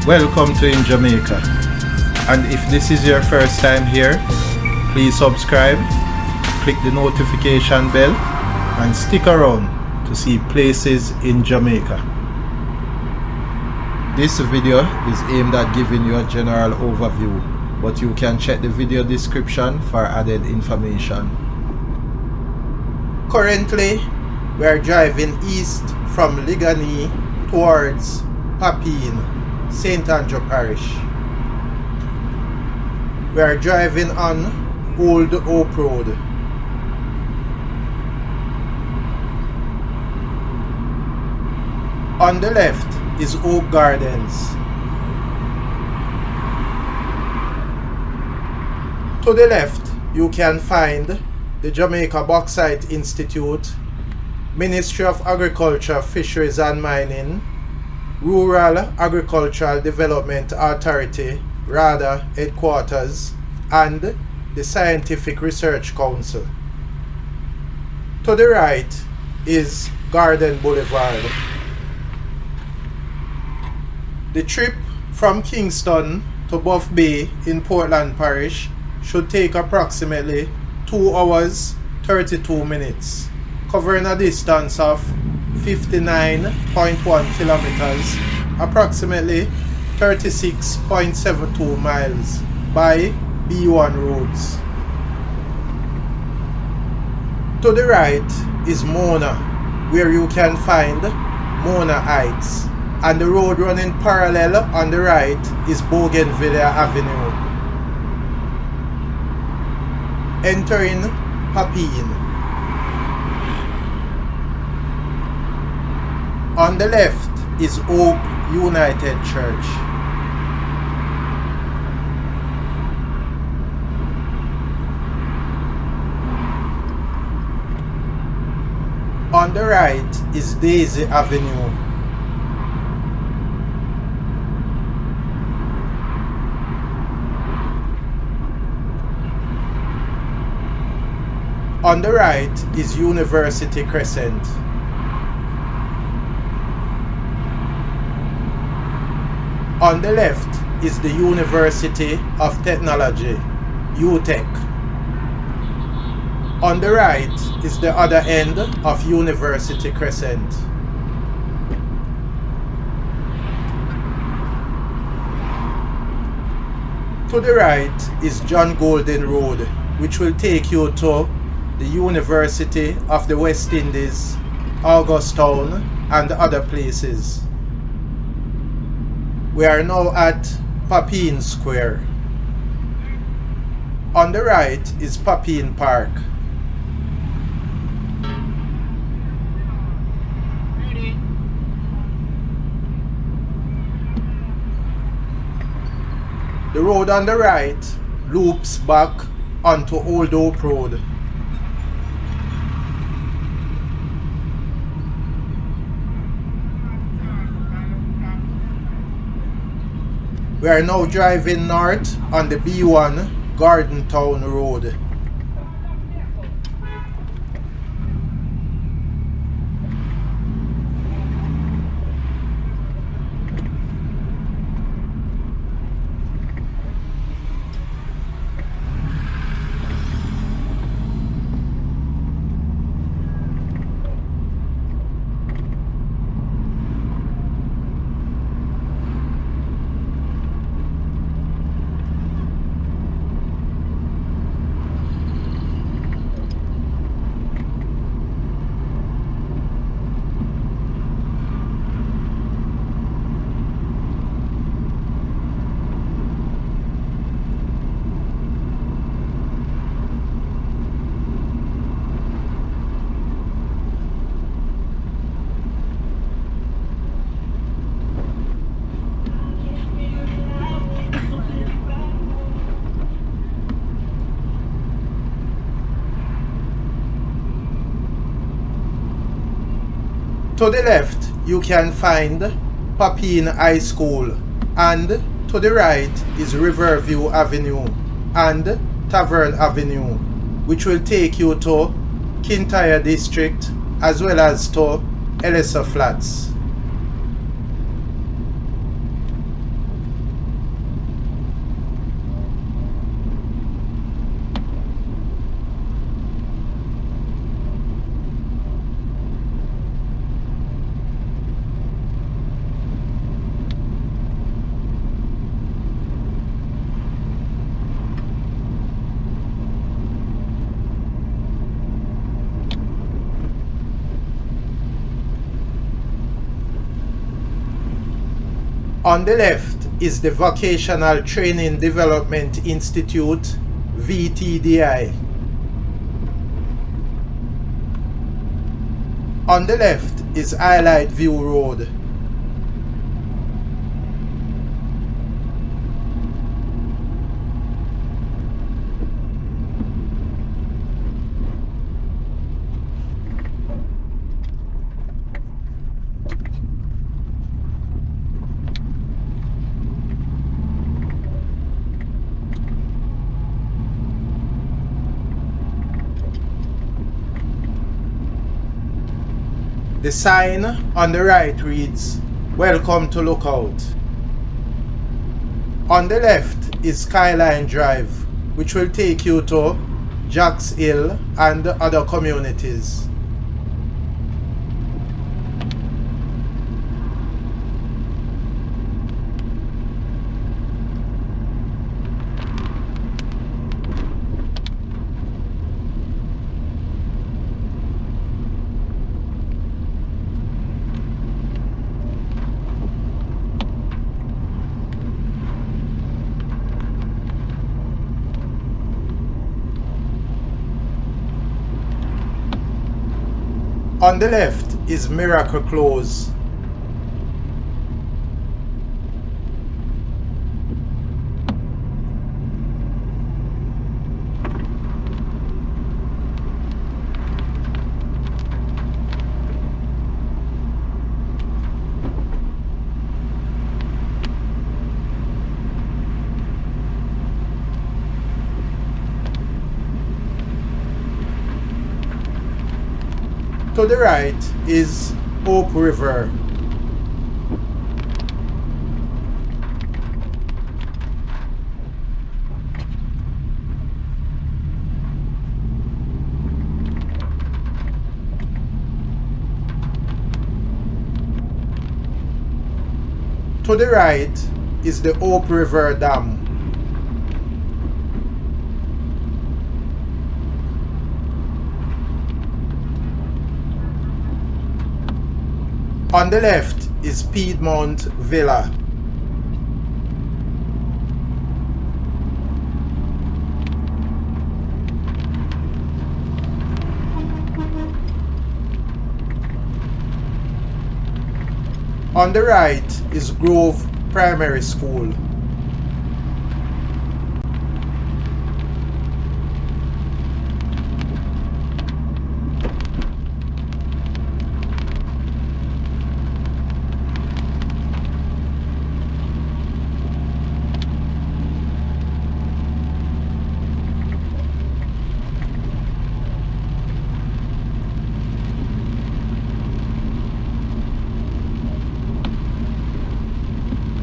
Welcome to In Jamaica, and if this is your first time here, please subscribe, click the notification bell and stick around to see places in Jamaica. This video is aimed at giving you a general overview, but you can check the video description for added information. Currently, we are driving east from Ligani towards Papine, St. Andrew Parish. We are driving on Old Oak Road. On the left is Oak Gardens. To the left, you can find the Jamaica Bauxite Institute, Ministry of Agriculture, Fisheries and Mining, Rural Agricultural Development Authority, RADA headquarters, and the Scientific Research Council. To the right is Garden Boulevard. The trip from Kingston to Buff Bay in Portland Parish should take approximately 2 hours 32 minutes, covering a distance of 59.1 kilometers, approximately 36.72 miles by B1 roads. To the right is Mona, where you can find Mona Heights, and the road running parallel on the right is Bougainvillea Avenue. Entering Papine. On the left is Oak United Church. On the right is Daisy Avenue. On the right is University Crescent. On the left is the University of Technology, UTech. On the right is the other end of University Crescent. To the right is John Golden Road, which will take you to the University of the West Indies, Augustown, and other places. We are now at Papine Square. On the right is Papine Park. The road on the right loops back onto Old Oak Road. We are now driving north on the B1 Garden Town Road. To the left, you can find Papine High School, and to the right is Riverview Avenue and Tavern Avenue, which will take you to Kildare District as well as to Ellerslie Flats. On the left is the Vocational Training Development Institute, VTDI. On the left is Highlight View Road. The sign on the right reads, "Welcome to Lookout." On the left is Skyline Drive, which will take you to Jacks Hill and other communities. On the left is Miracle Close. To the right is Hope River. To the right is the Hope River Dam. On the left is Piedmont Villa. On the right is Grove Primary School.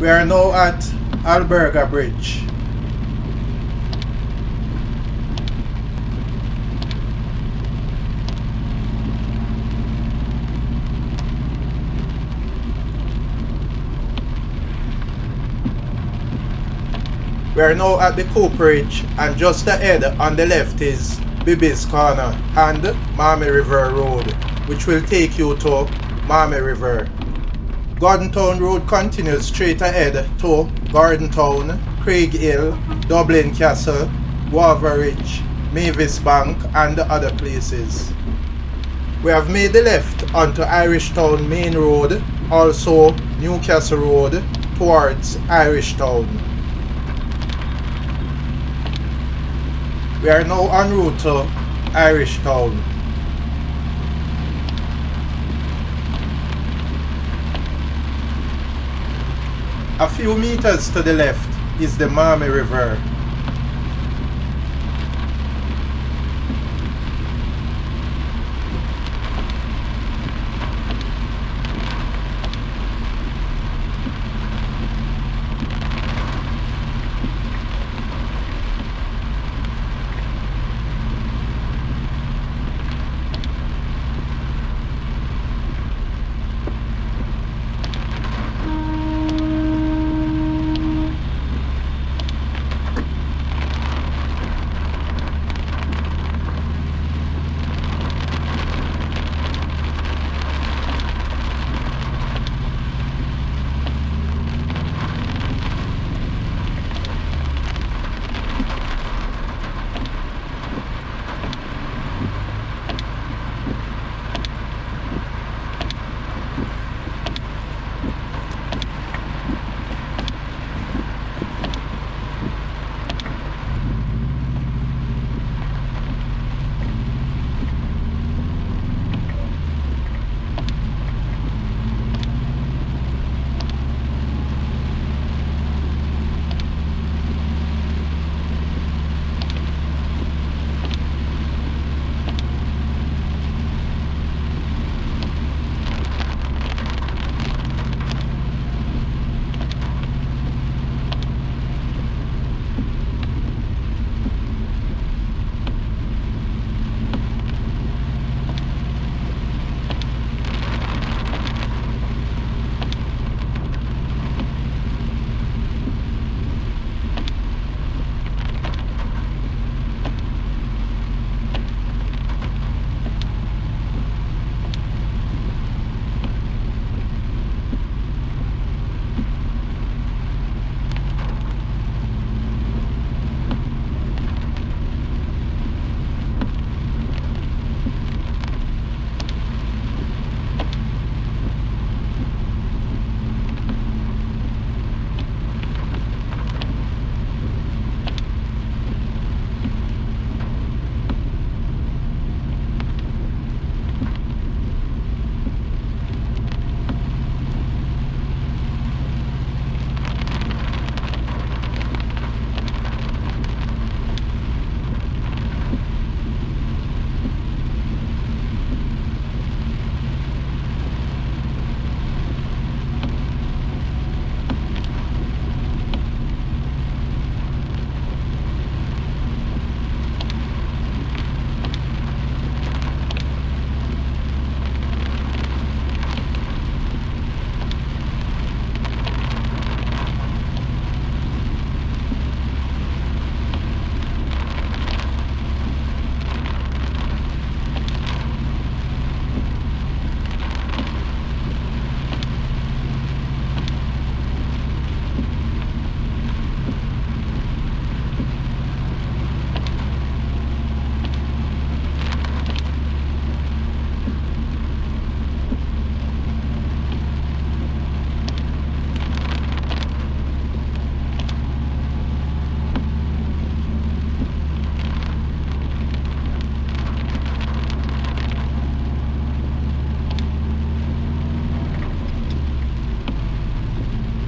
We are now at Alberga Bridge. We are now at the Cooperage, and just ahead on the left is Bibby's Corner and Marmy River Road, which will take you to Marmy River. Gordontown Road continues straight ahead to Gordontown, Craig Hill, Dublin Castle, Walver Ridge, Mavis Bank and other places. We have made the left onto Irishtown Main Road, also Newcastle Road towards Irishtown. We are now en route to Irishtown. A few meters to the left is the Marmy River.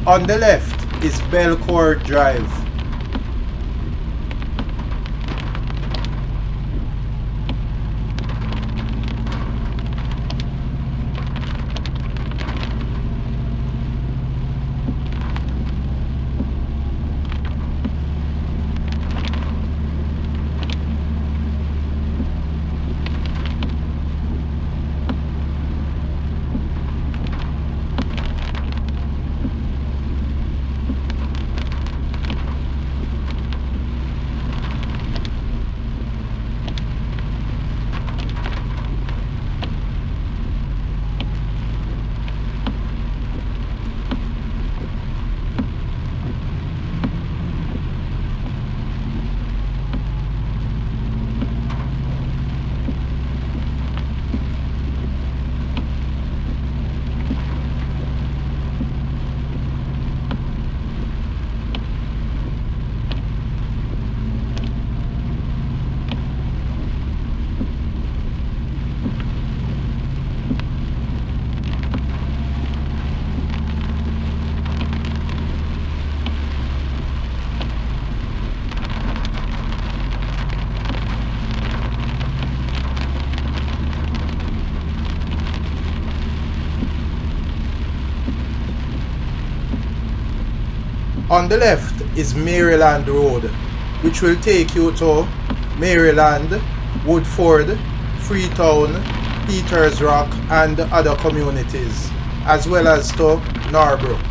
On the left is Bellor Drive. On the left is Maryland Road, which will take you to Maryland, Woodford, Freetown, Peters Rock and other communities, as well as to Norbrook.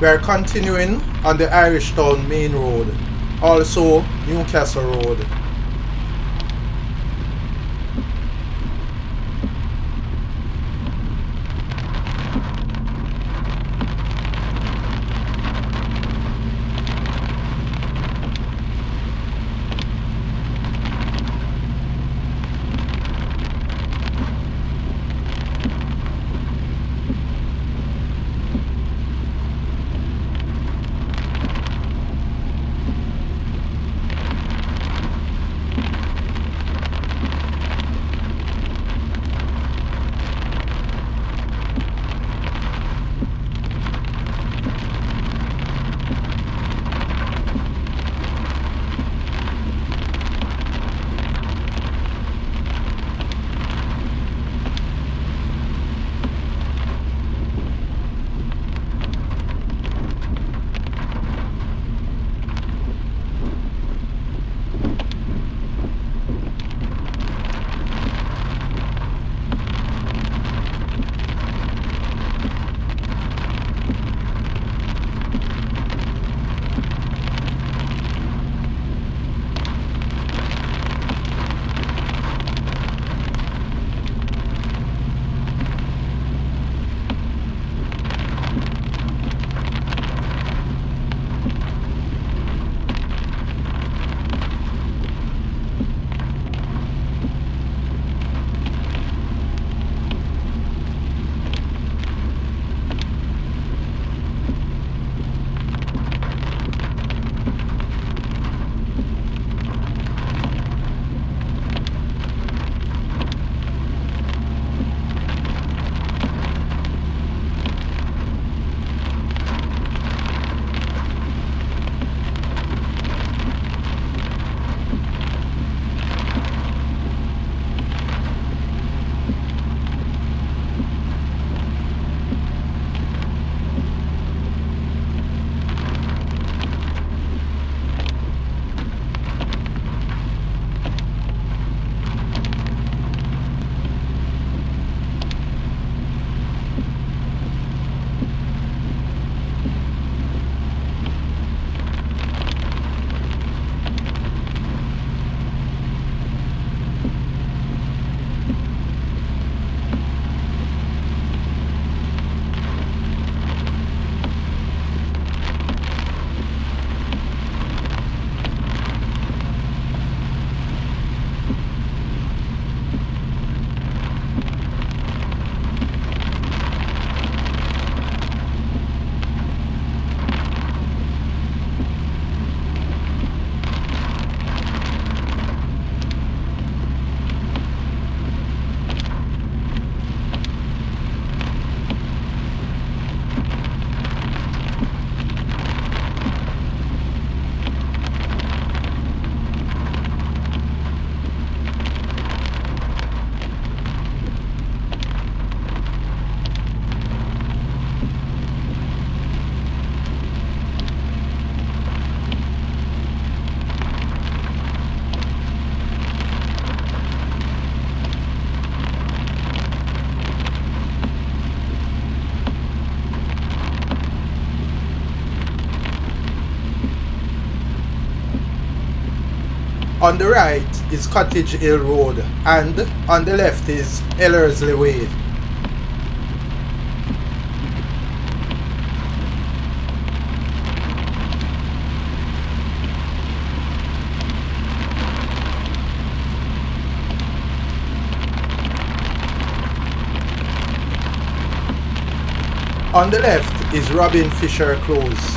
We are continuing on the Irishtown Main Road, also Newcastle Road. On the right is Cottage Hill Road and on the left is Ellerslie Way. On the left is Robinfisher Close.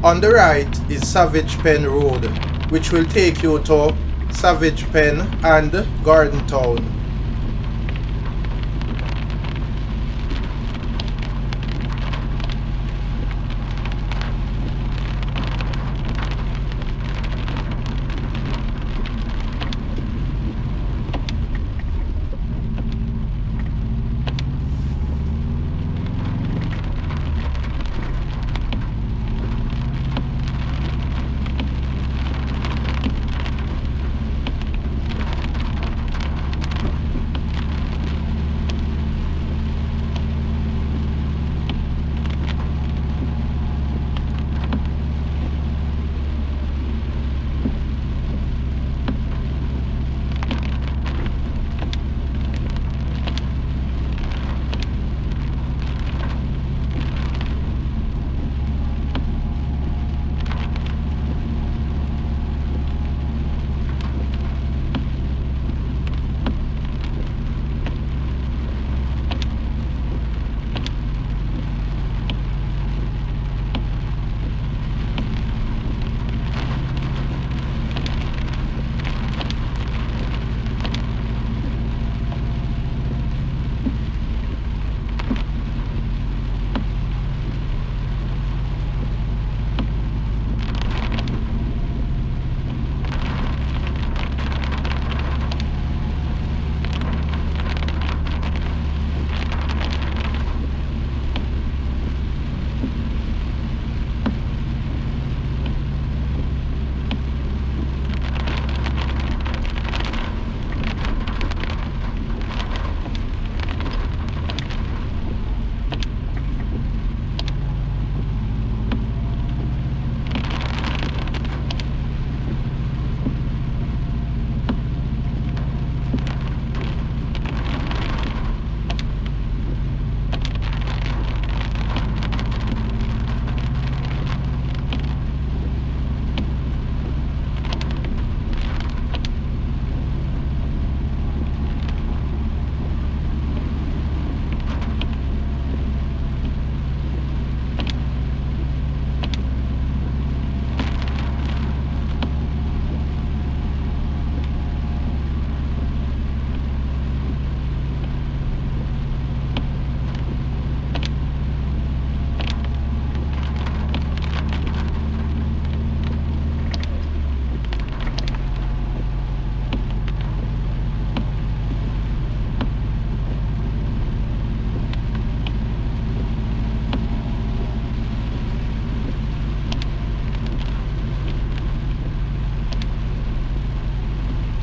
On the right is Savage Pen Road, which will take you to Savage Pen and Garden Town.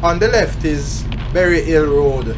On the left is Berry Hill Road.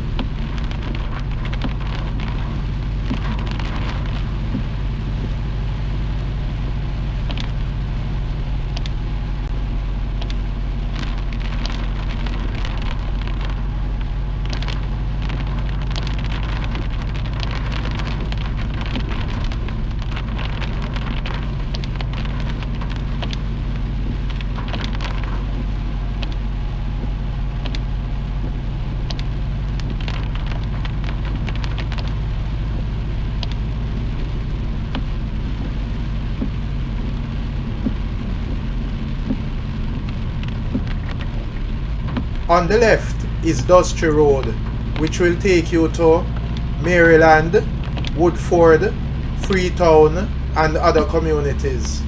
On the left is Dusty Road, which will take you to Maryland, Woodford, Freetown, and other communities.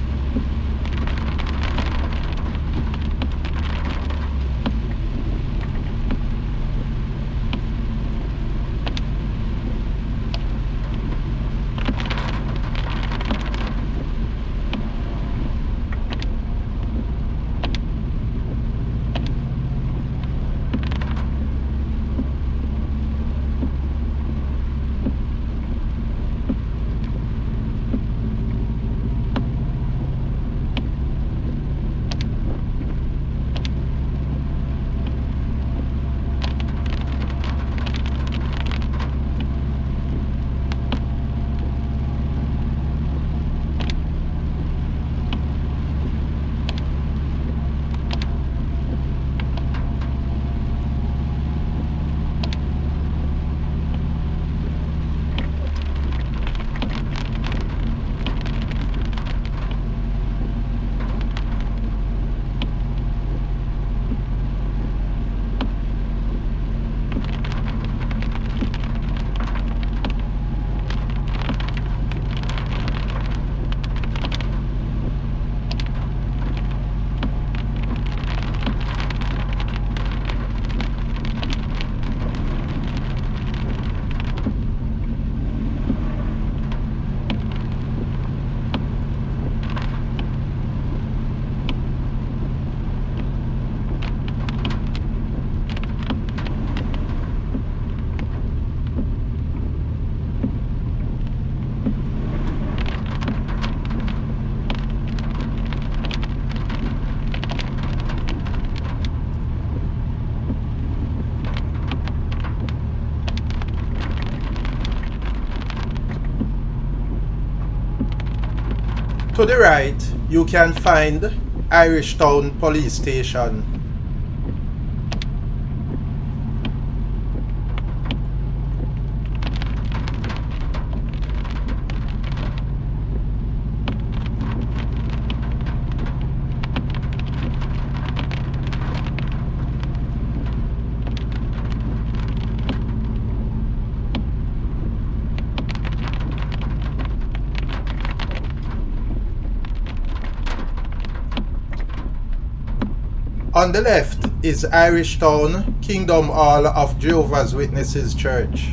To the right, you can find Irishtown Police Station. On the left is Irishtown Kingdom Hall of Jehovah's Witnesses Church.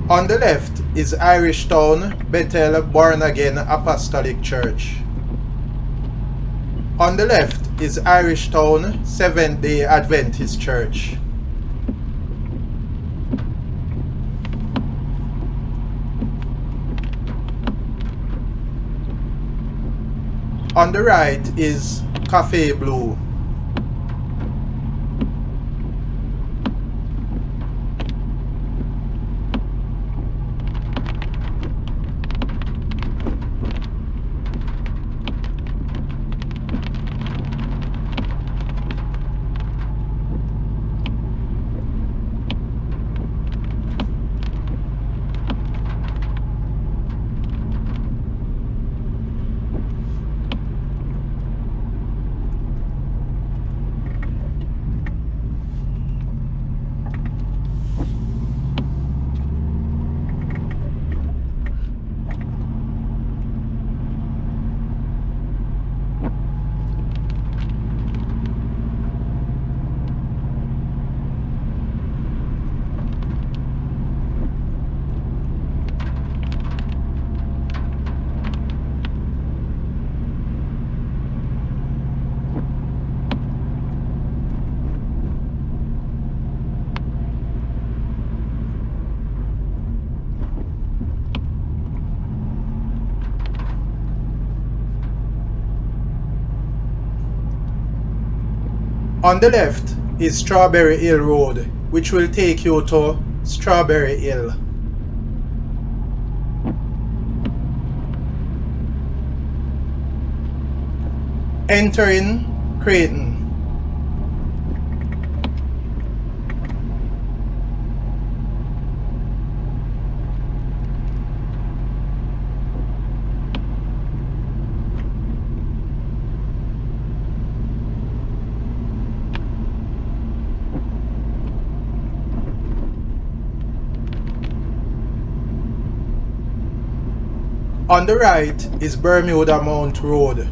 On the left is Irishtown Betel Born Again Apostolic Church. On the left is Irishtown Seventh-day Adventist Church. On the right is Cafe Blue. On the left is Strawberry Hill Road, which will take you to Strawberry Hill. Entering Craighton. On the right is Bermuda Mountain Road.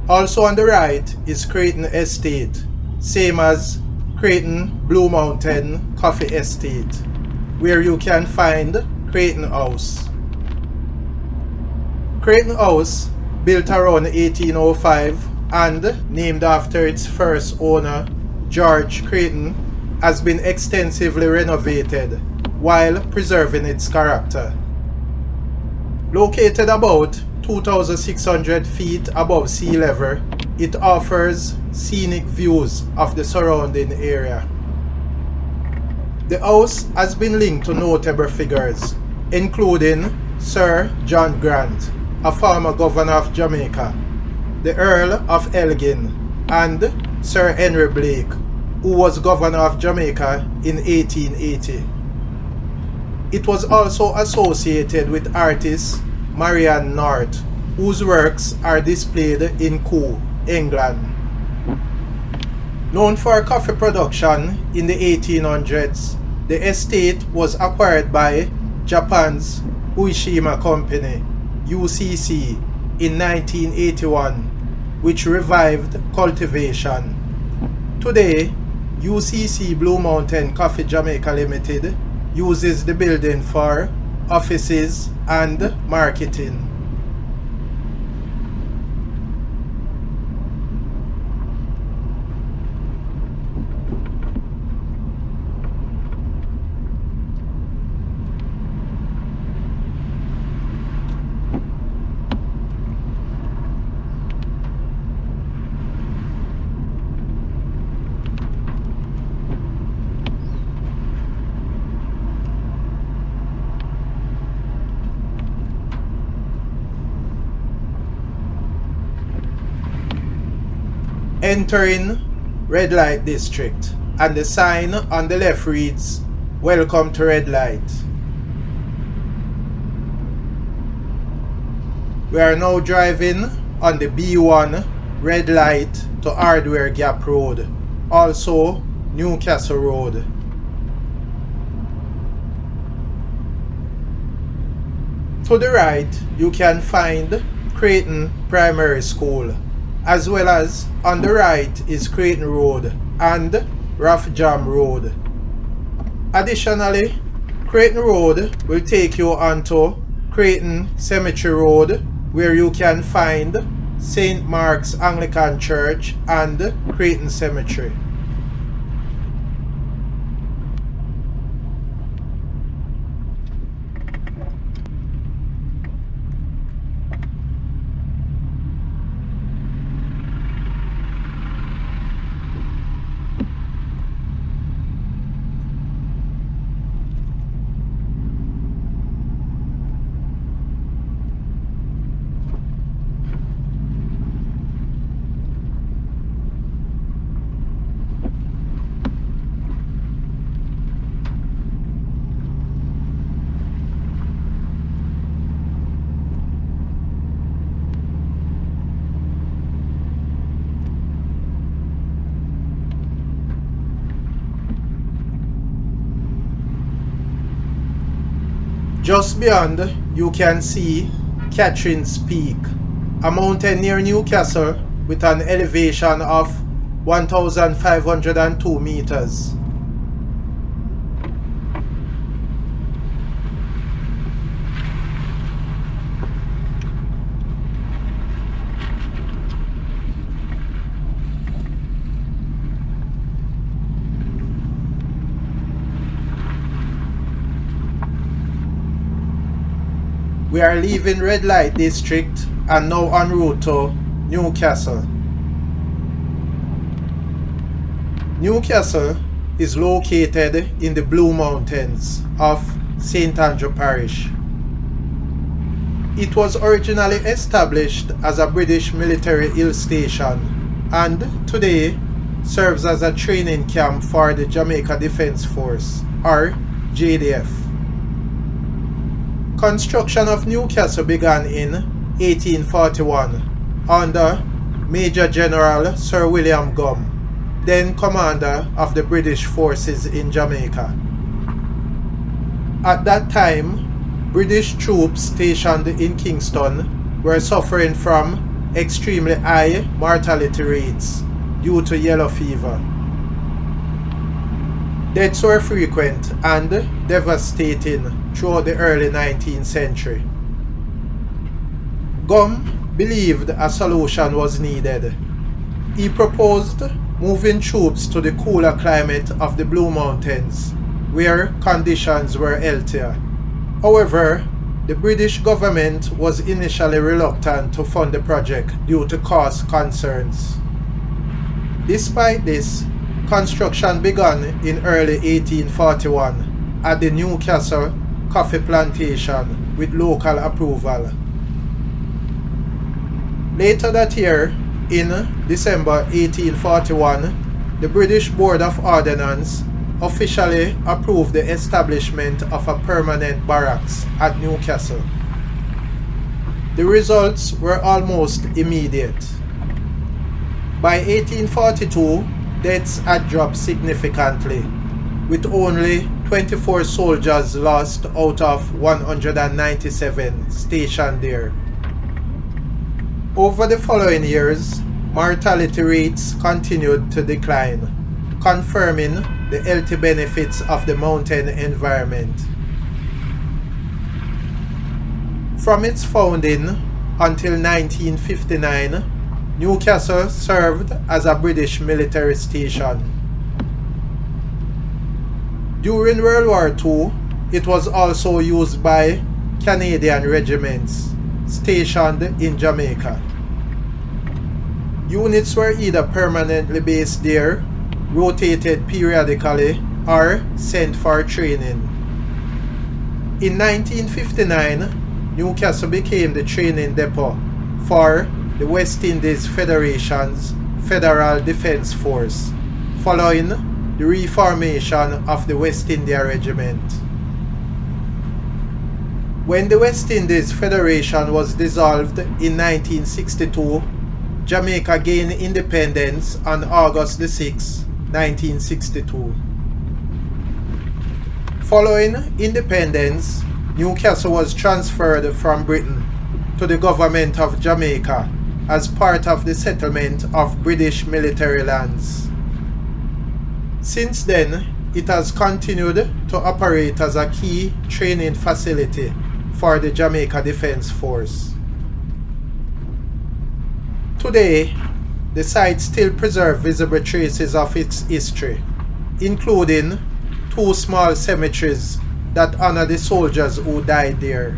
Also on the right is Craighton Estate, same as Craighton Blue Mountain Coffee Estate, where you can find Craighton House. Craighton House, built around 1805 and named after its first owner, George Craighton, has been extensively renovated while preserving its character. Located about 2,600 feet above sea level, it offers scenic views of the surrounding area. The house has been linked to notable figures, including Sir John Grant, a former governor of Jamaica, the Earl of Elgin, and Sir Henry Blake, who was governor of Jamaica in 1880. It was also associated with artist Marianne North, whose works are displayed in Kew, England. Known for coffee production in the 1800s, the estate was acquired by Japan's Ueshima Company, UCC, in 1981, which revived cultivation. Today, UCC Blue Mountain Coffee Jamaica Limited uses the building for offices and marketing. Entering Redlight District, and the sign on the left reads, "Welcome to Redlight." We are now driving on the B1 Redlight to Hardware Gap Road, also Newcastle Road. To the right, you can find Craighton Primary School, as well as on the right is Craighton Road and Rough Jam Road. Additionally, Craighton Road will take you onto Craighton Cemetery Road, where you can find St. Mark's Anglican Church and Craighton Cemetery. Just beyond, you can see Catherine's Peak, a mountain near Newcastle with an elevation of 1,502 meters. We are leaving Redlight District and now en route to Newcastle. Newcastle is located in the Blue Mountains of St. Andrew Parish. It was originally established as a British military hill station and today serves as a training camp for the Jamaica Defence Force, or JDF. Construction of Newcastle began in 1841 under Major General Sir William Gum, then commander of the British forces in Jamaica. At that time, British troops stationed in Kingston were suffering from extremely high mortality rates due to yellow fever. Deaths were frequent and devastating throughout the early 19th century. Gum believed a solution was needed. He proposed moving troops to the cooler climate of the Blue Mountains, where conditions were healthier. However, the British government was initially reluctant to fund the project due to cost concerns. Despite this, construction began in early 1841 at the Newcastle coffee plantation with local approval. Later that year, in December 1841, the British Board of Ordnance officially approved the establishment of a permanent barracks at Newcastle. The results were almost immediate. By 1842, deaths had dropped significantly, with only 24 soldiers lost out of 197 stationed there. Over the following years, mortality rates continued to decline, confirming the healthy benefits of the mountain environment. From its founding until 1959, Newcastle served as a British military station. During World War II, it was also used by Canadian regiments stationed in Jamaica. Units were either permanently based there, rotated periodically, or sent for training. In 1959, Newcastle became the training depot for the West Indies Federation's Federal Defence Force, following the reformation of the West India Regiment. When the West Indies Federation was dissolved in 1962, Jamaica gained independence on August 6, 1962. Following independence, Newcastle was transferred from Britain to the government of Jamaica as part of the settlement of British military lands. Since then, it has continued to operate as a key training facility for the Jamaica Defence Force. Today, the site still preserves visible traces of its history, including two small cemeteries that honor the soldiers who died there.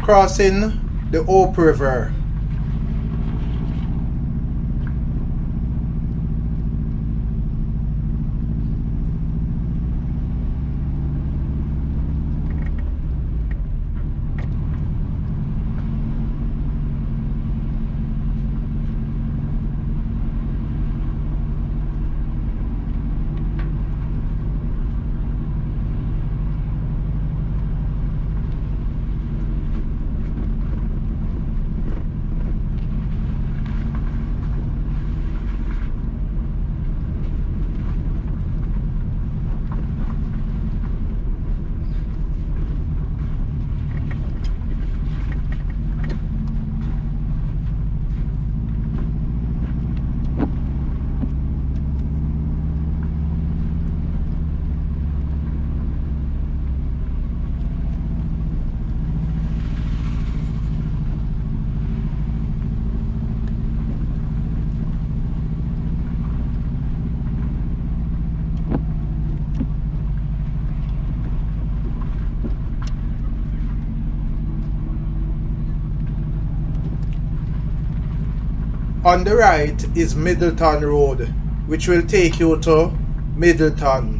crossing the Hope River. On the right is Middleton Road, which will take you to Middleton.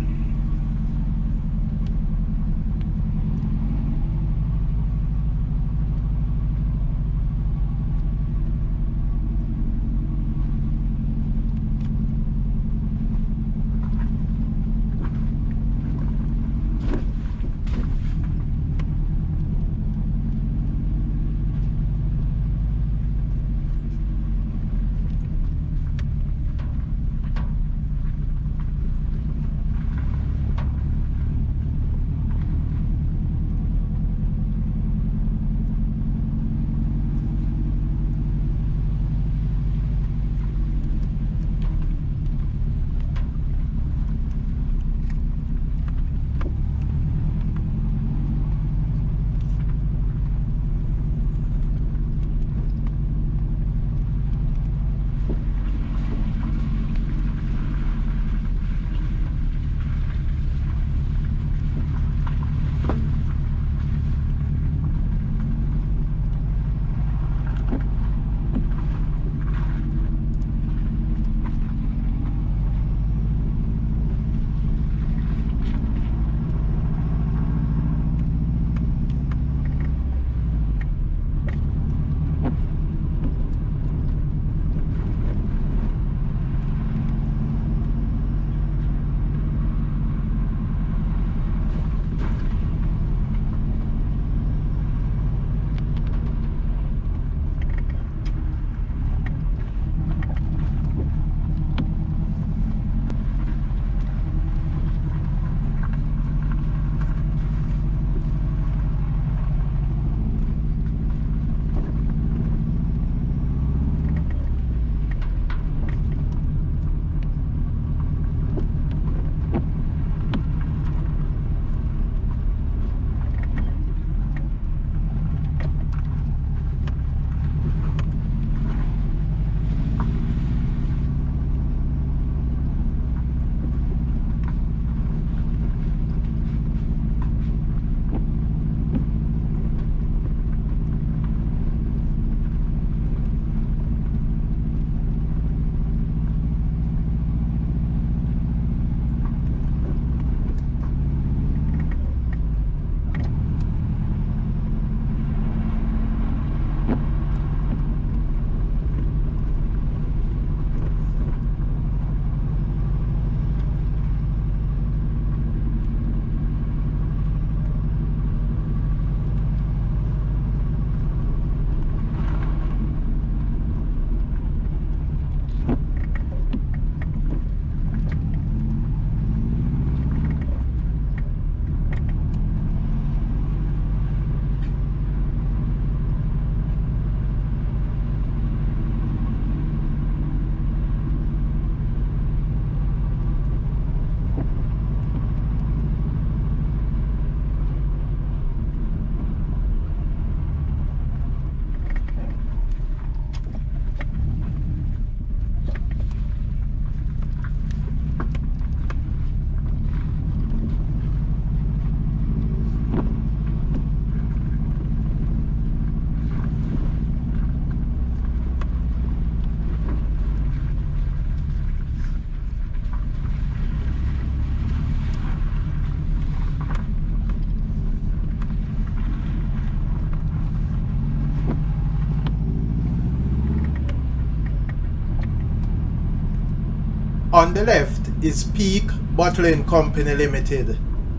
On the left is Peak Bottling Company Limited,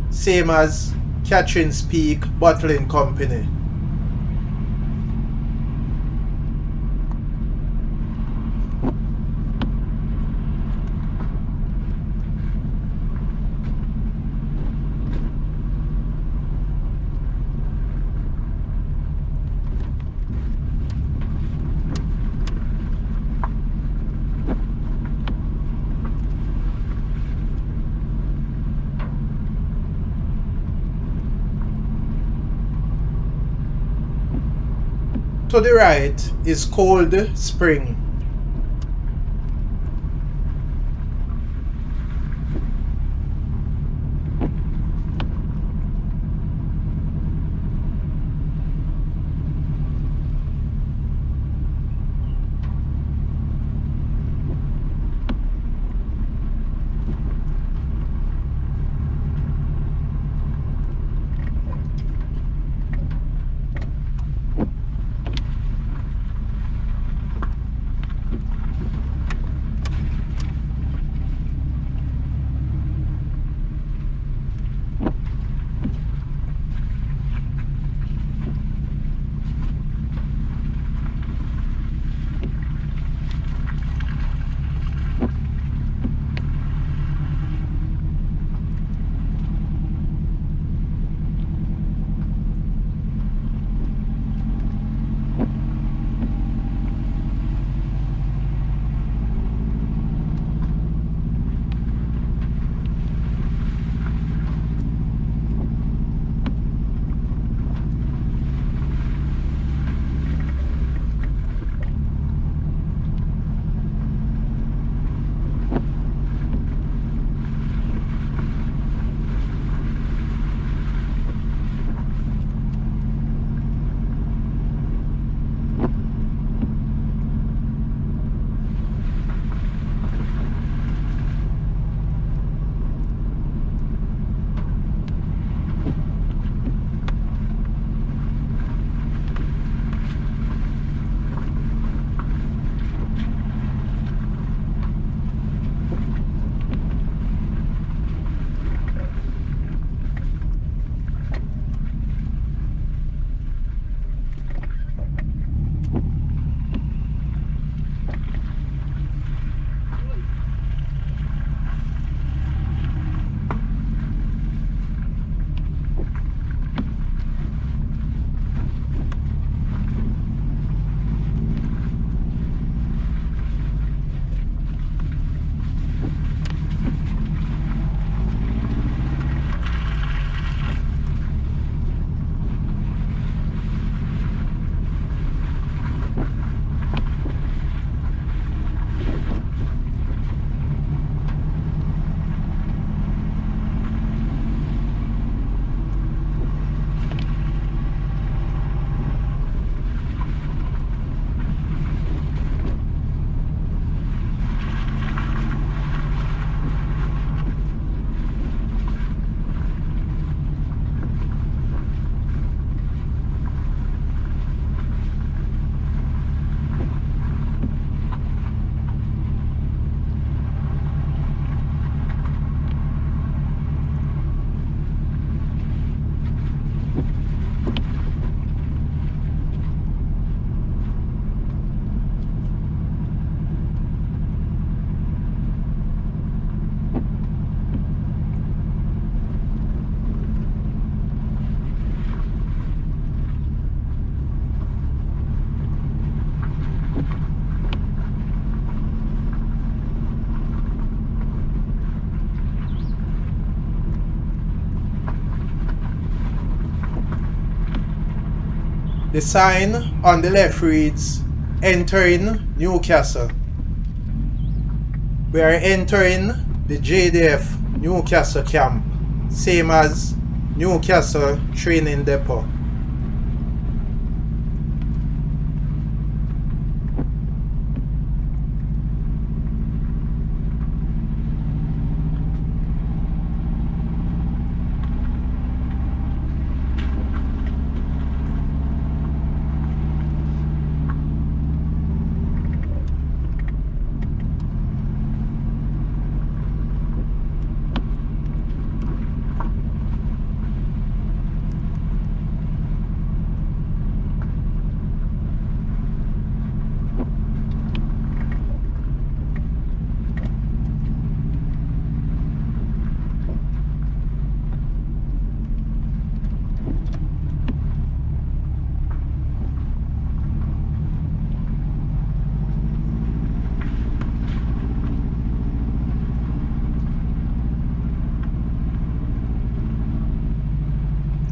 same as Catherine's Peak Bottling Company. To the right is Cold Spring. The sign on the left reads, "Entering Newcastle." We are entering the JDF Newcastle camp, same as Newcastle Training Depot.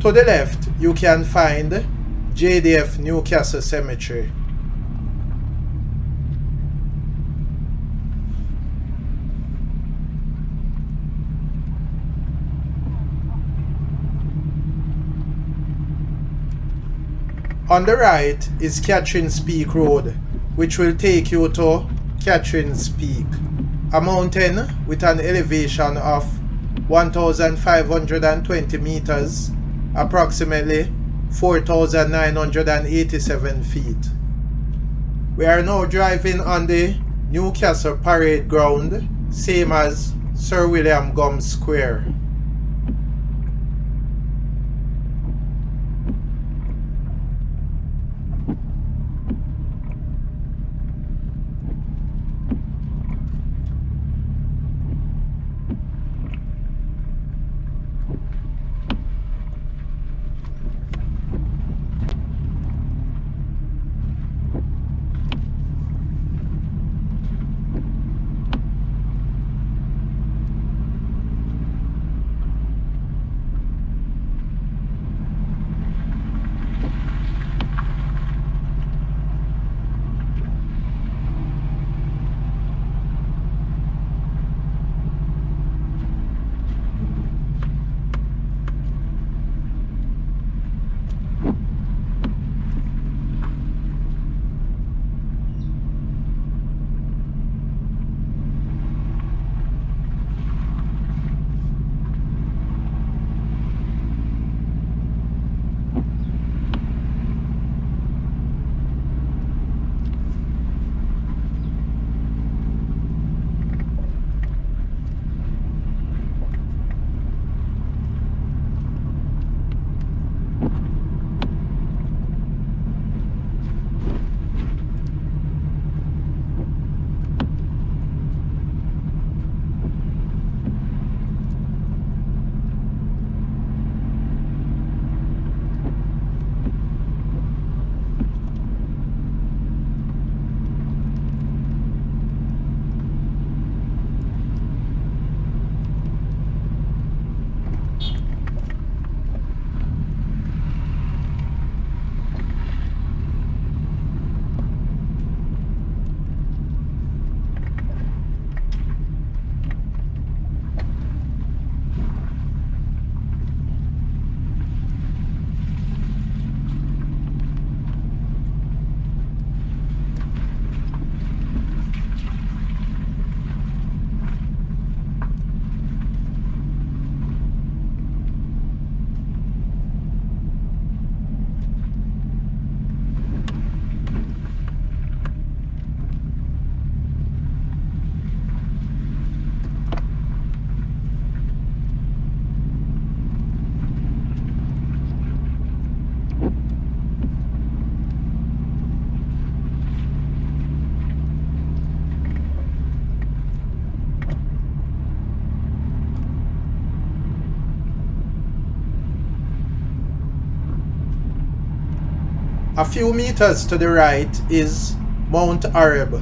To the left, you can find JDF Newcastle Cemetery. On the right is Catherine's Peak Road, which will take you to Catherine's Peak, a mountain with an elevation of 1,520 meters, approximately 4,987 feet. We are now driving on the Newcastle Parade Ground, same as Sir William Gum Square. A few meters to the right is Mount Arab,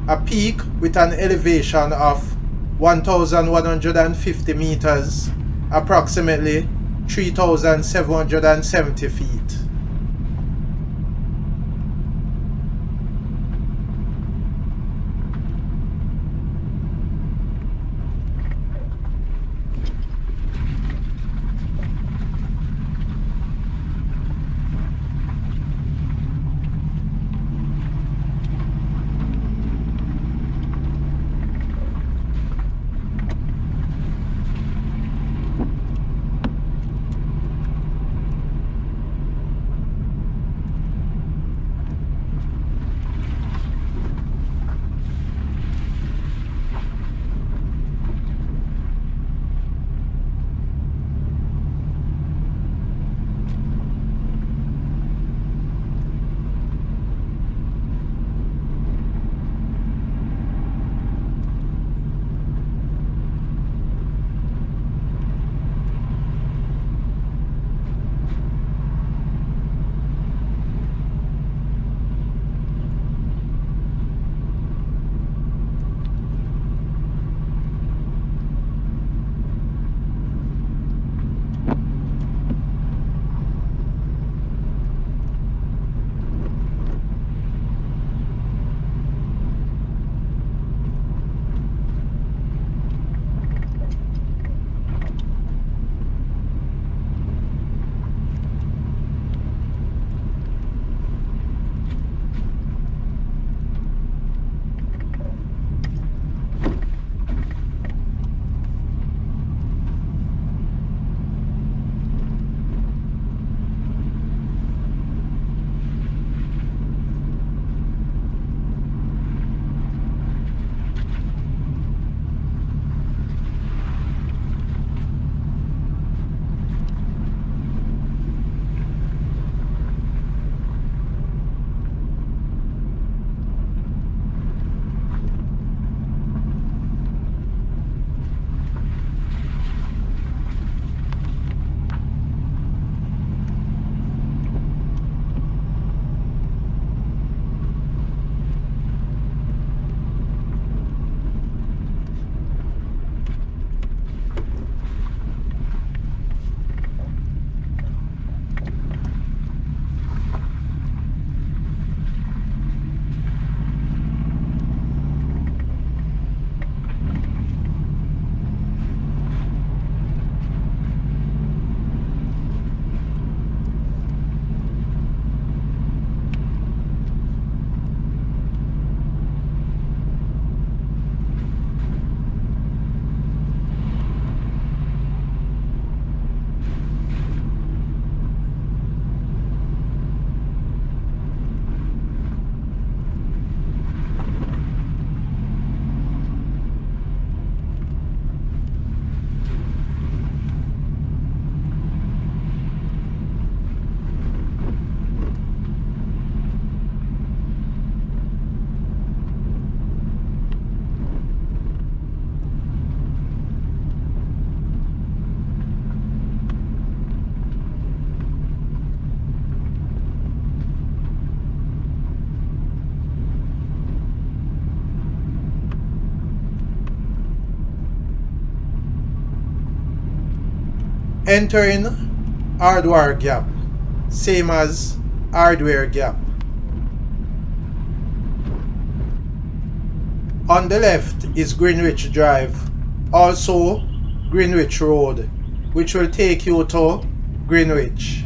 a peak with an elevation of 1,150 meters, approximately 3,770 feet. Entering Hardware Gap, same as Hardware Gap. On the left is Greenwich Drive, also Greenwich Road, which will take you to Greenwich.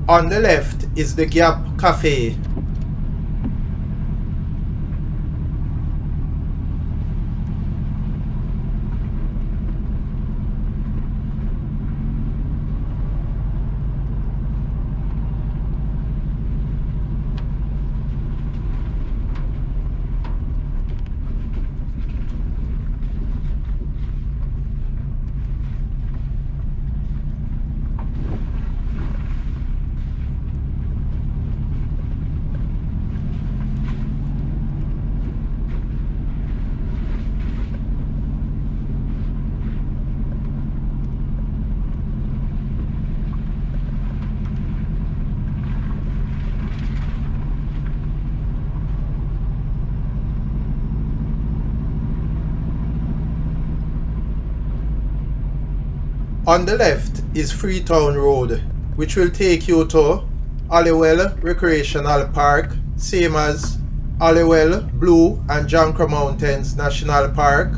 On the left is the Gap Cafe. On the left is Freetown Road, which will take you to Holywell Recreational Park, same as Holywell, Blue and Jonker Mountains National Park,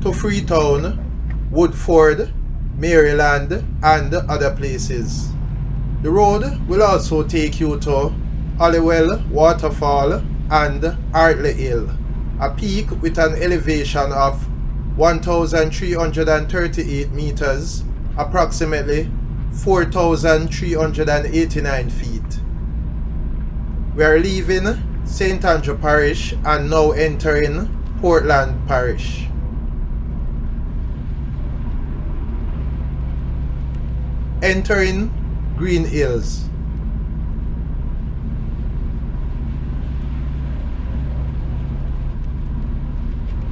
to Freetown, Woodford, Maryland and other places. The road will also take you to Holywell Waterfall and Hartley Hill, a peak with an elevation of 1,338 meters, approximately 4,389 feet. We are leaving St. Andrew Parish and now entering Portland Parish. Entering Green Hills.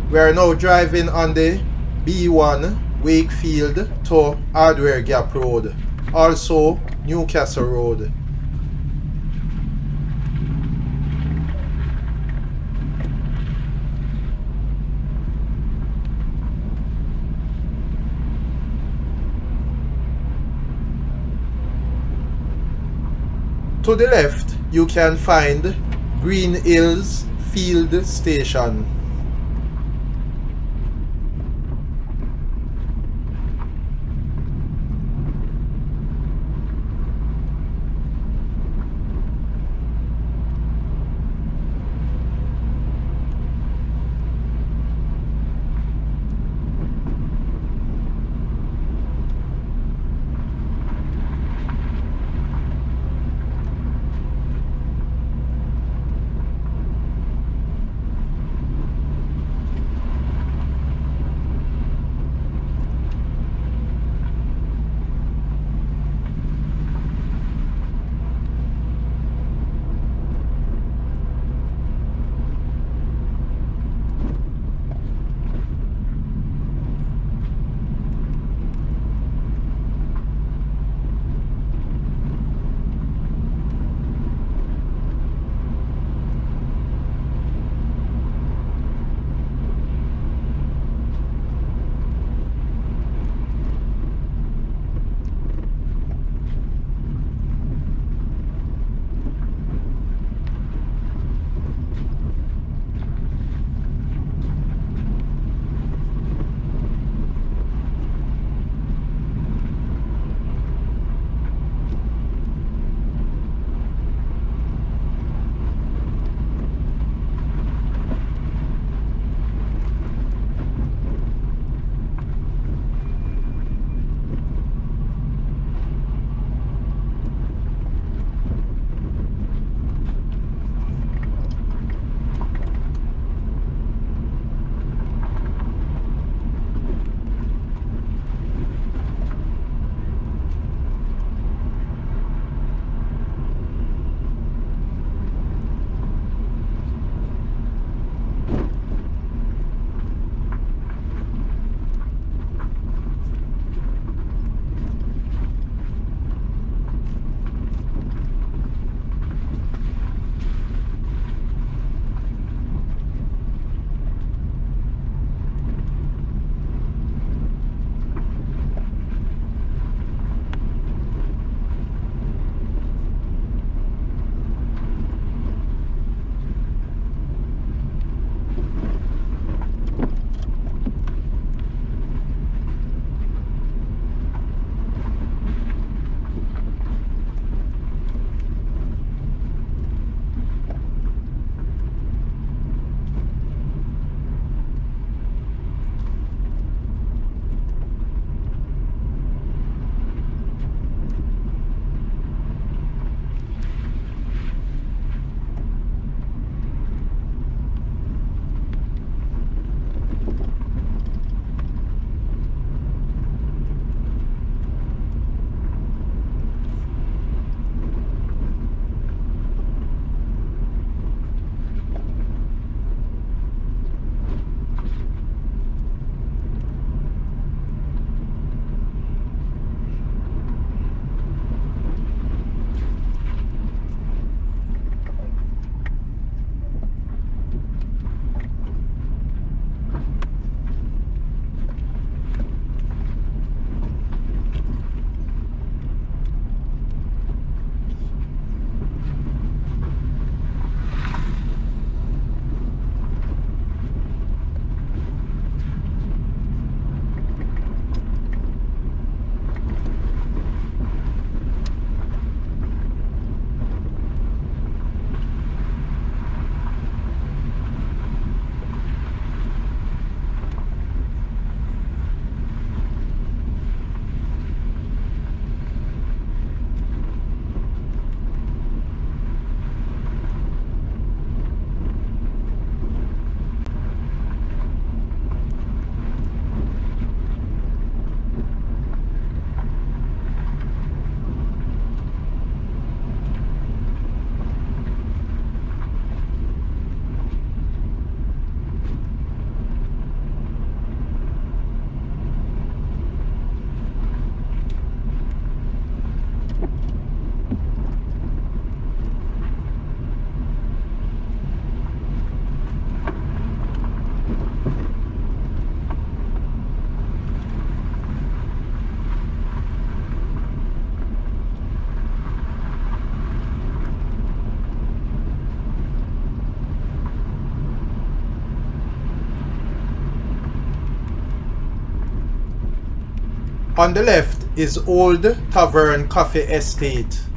We are now driving on the B1 Wakefield to Alberga Road, also Newcastle Road. To the left, you can find Green Hills Field Station. On the left is Old Tavern Coffee Estate.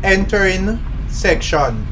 Entering section.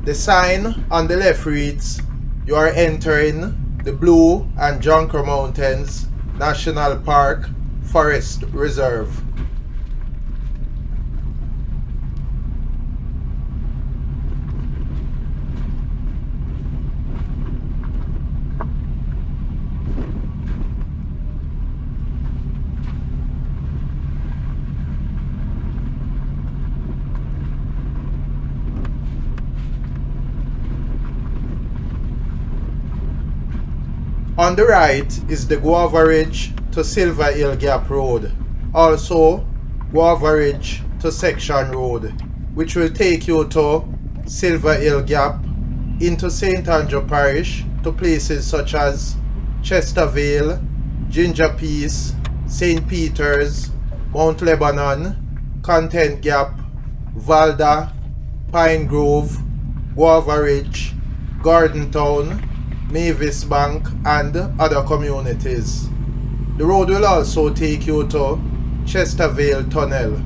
The sign on the left reads, "You are entering the Blue and Jonker Mountains National Park Forest Reserve." On the right is the Guava Ridge to Silver Hill Gap Road, also Guava Ridge to Section Road, which will take you to Silver Hill Gap, into St. Andrew Parish to places such as Chestervale, Ginger Peace, St. Peter's, Mount Lebanon, Content Gap, Valda, Pine Grove, Guava Ridge, Gordontown, Mavis Bank and other communities. The road will also take you to Chestervale Tunnel,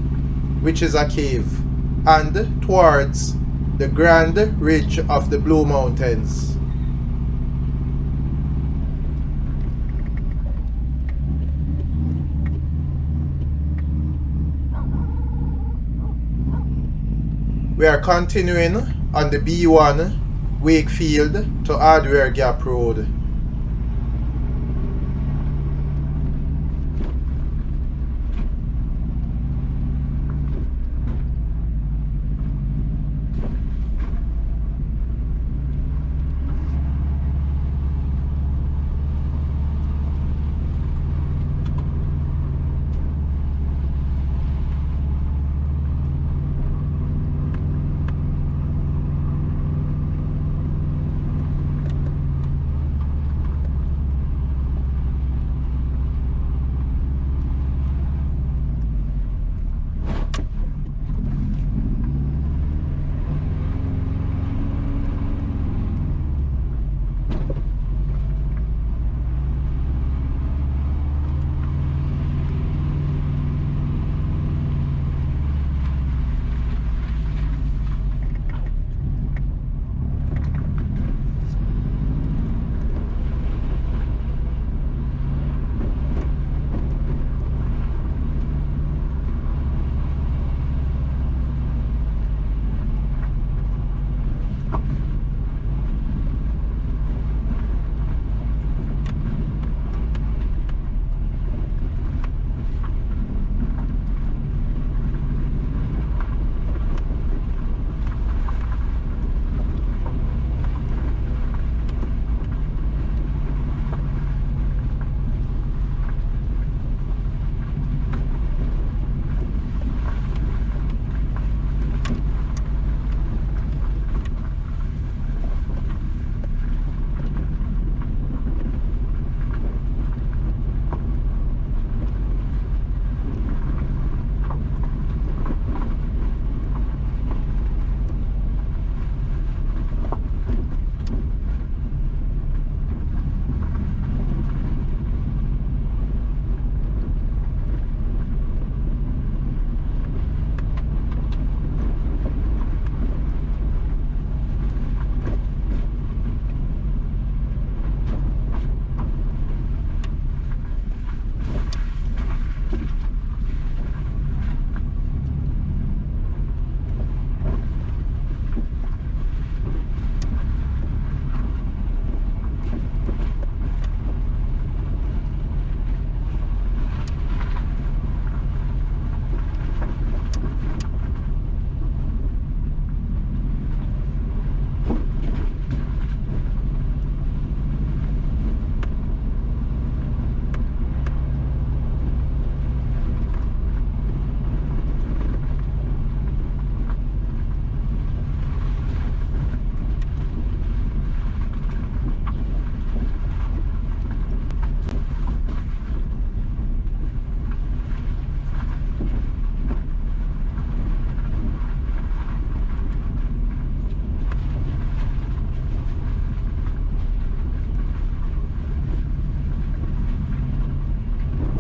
which is a cave, and towards the Grand Ridge of the Blue Mountains. We are continuing on the B1 Wakefield to Hardware Gap Road.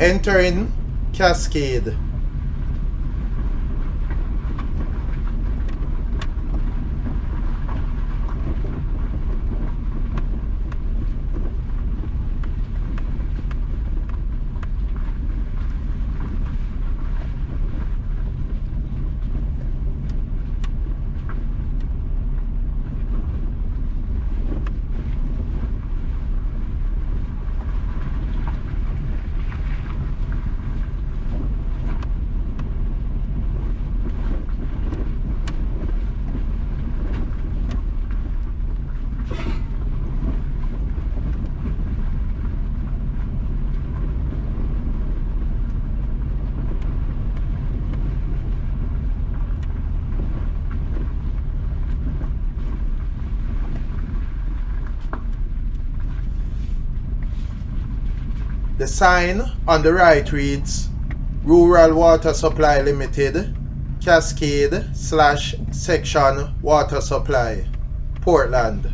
Entering Cascade. The sign on the right reads Rural Water Supply Limited, Cascade/Section Water Supply, Portland.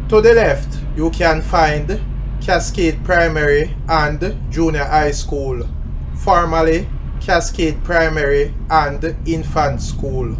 To the left, you can find Cascade Primary and Junior High School, formerly Cascade Primary and Infant School.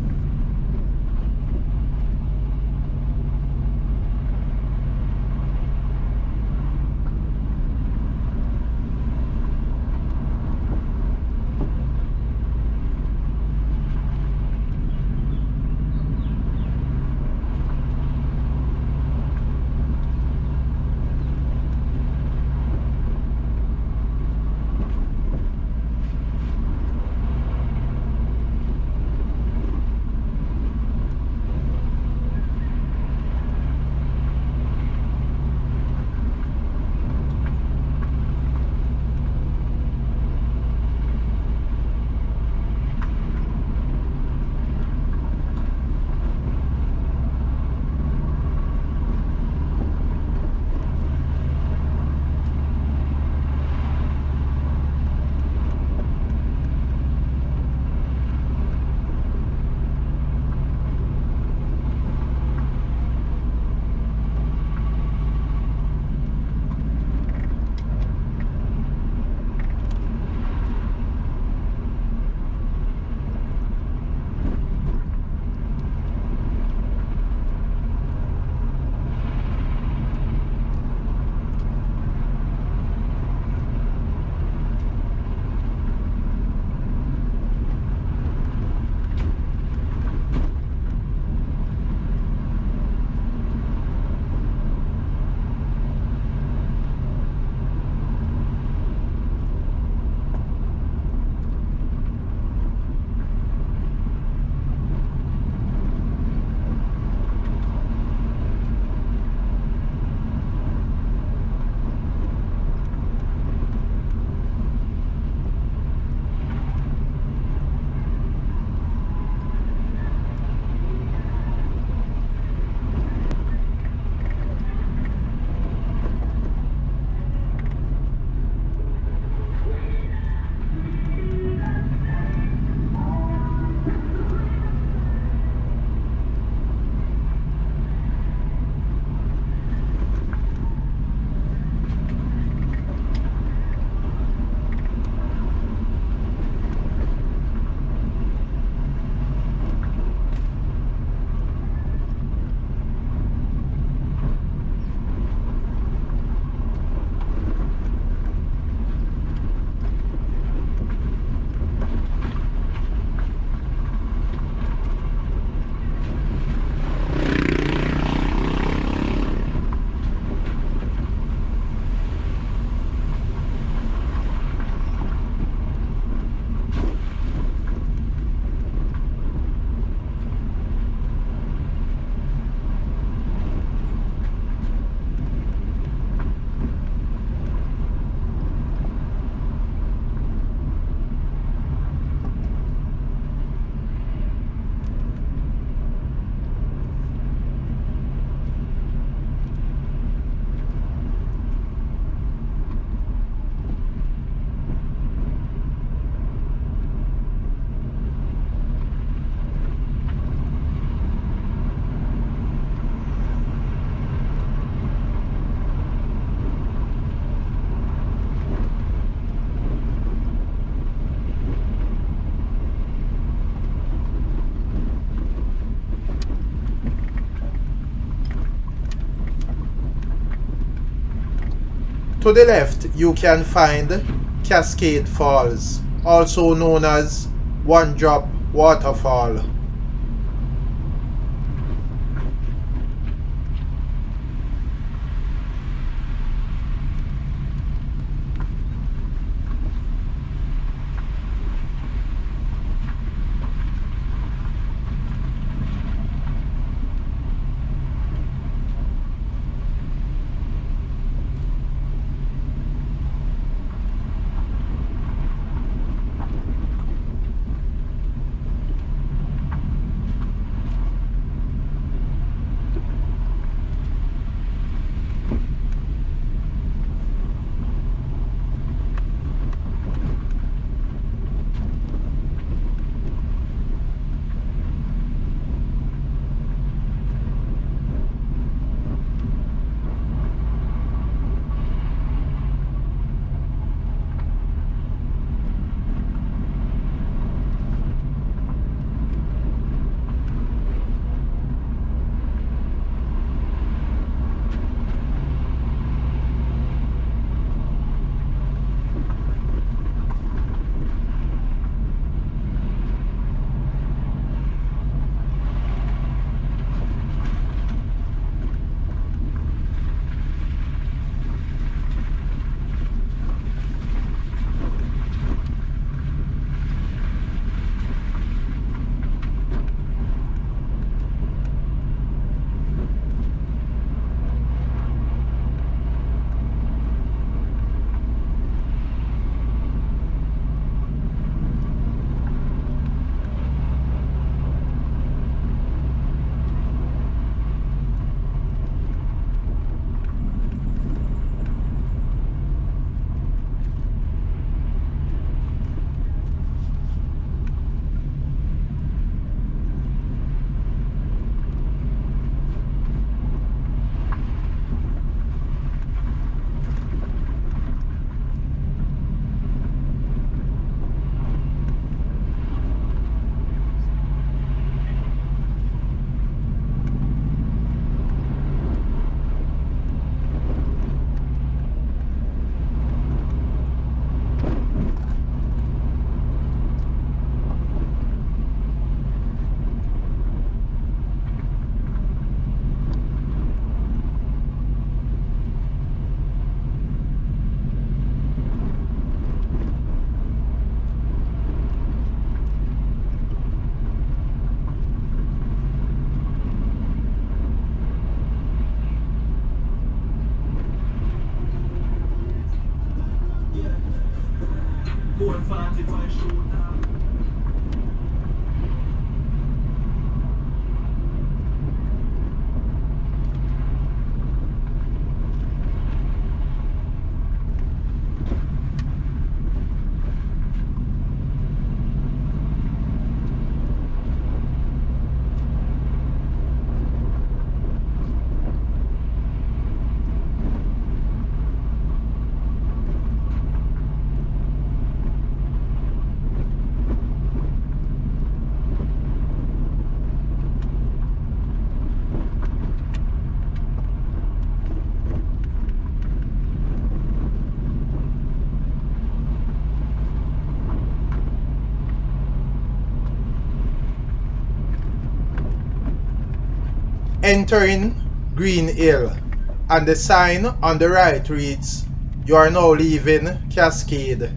To the left, you can find Cascade Falls, also known as One Drop Waterfall. entering Green Hill, and the sign on the right reads, "You are now leaving Cascade."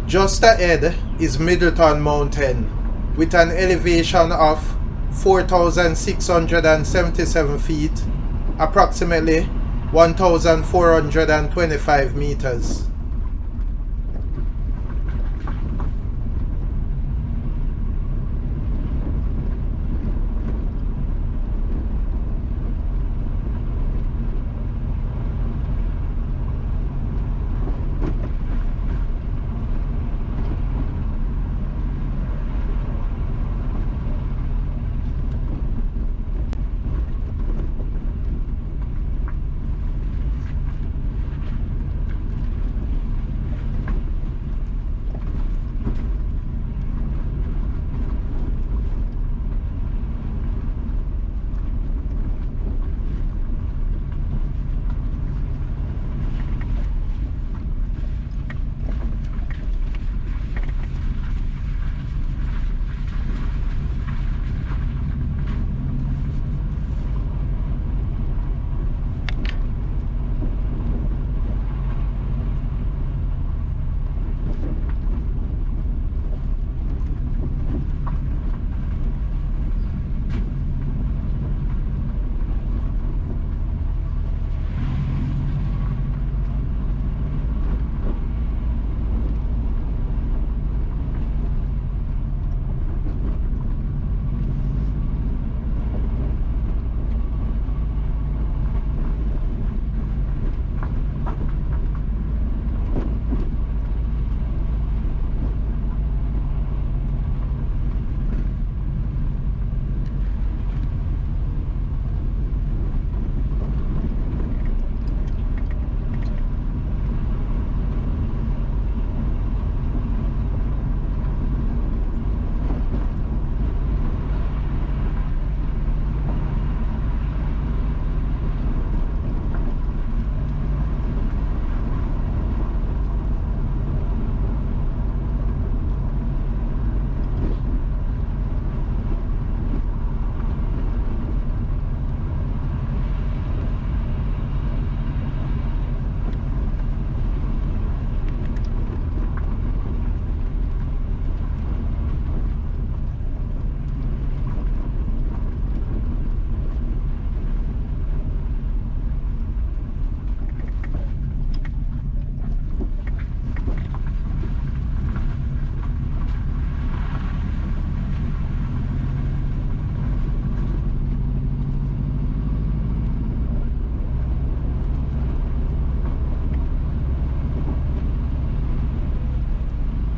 Just ahead is Middleton Mountain with an elevation of 4,677 feet, approximately 1,425 meters.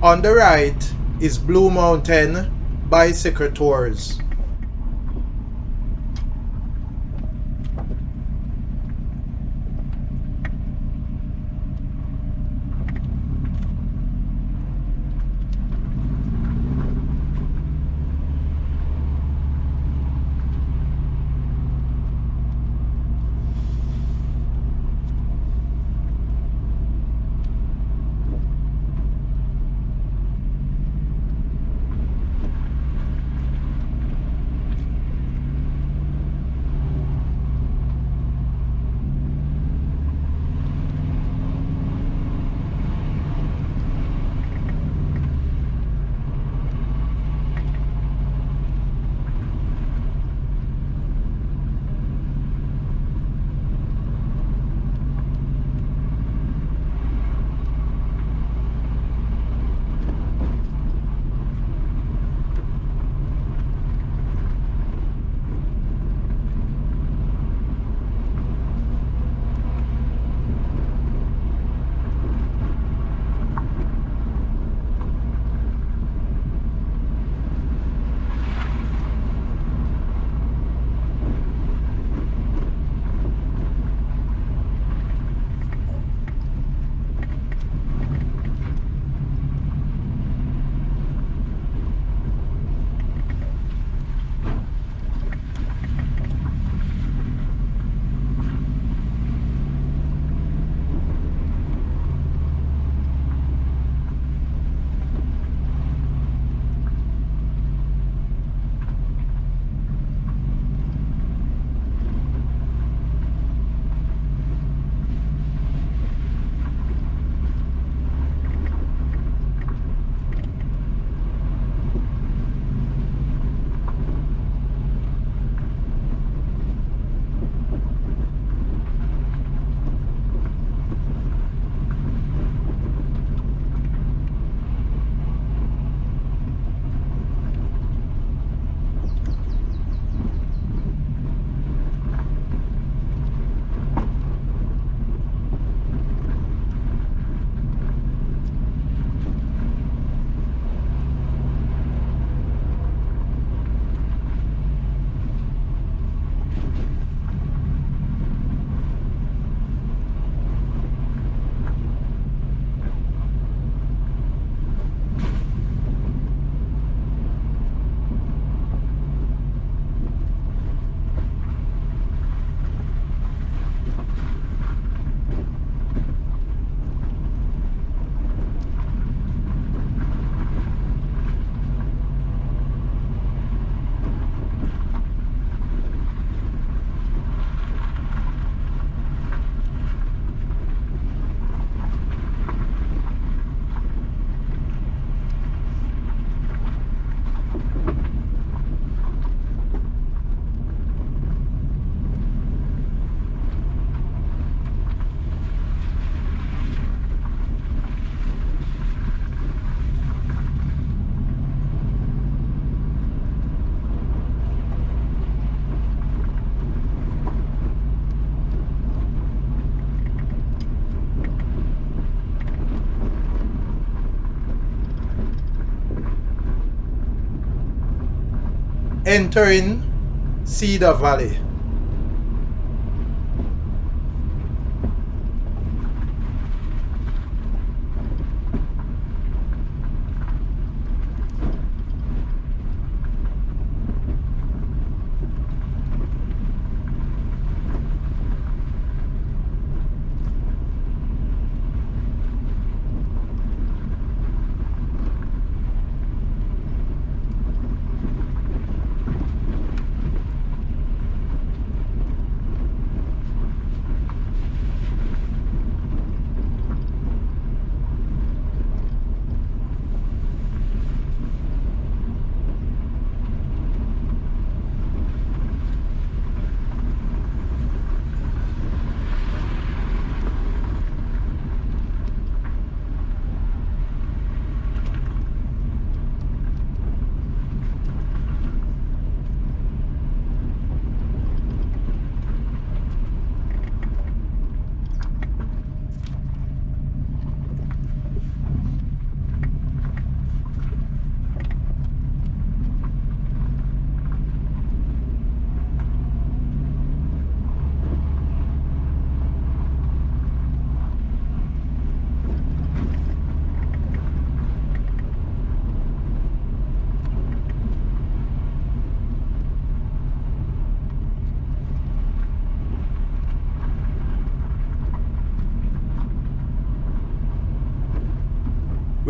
On the right is Blue Mountain Bicycle Tours. Entering Cedar Valley.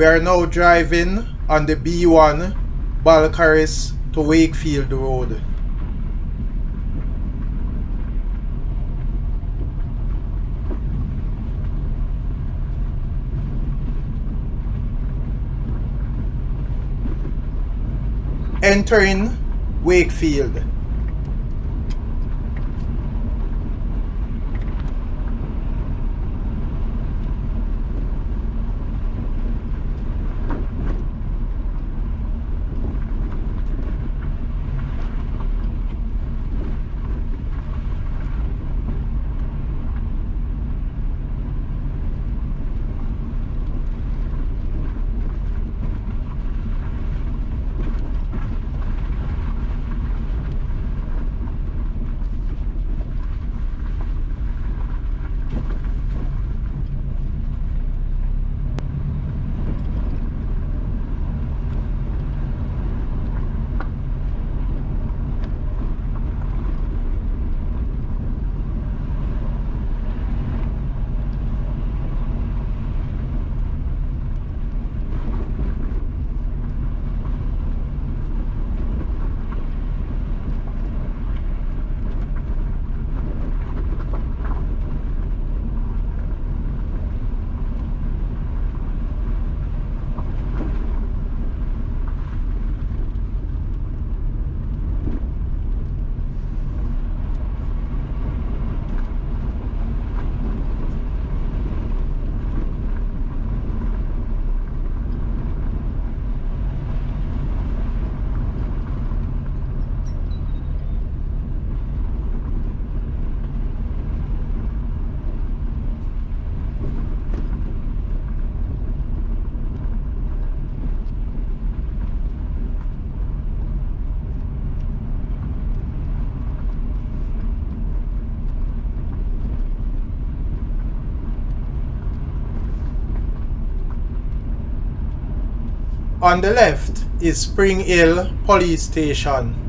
We are now driving on the B1 Balcarres to Wakefield Road. Entering Wakefield. On the left is Spring Hill Police Station.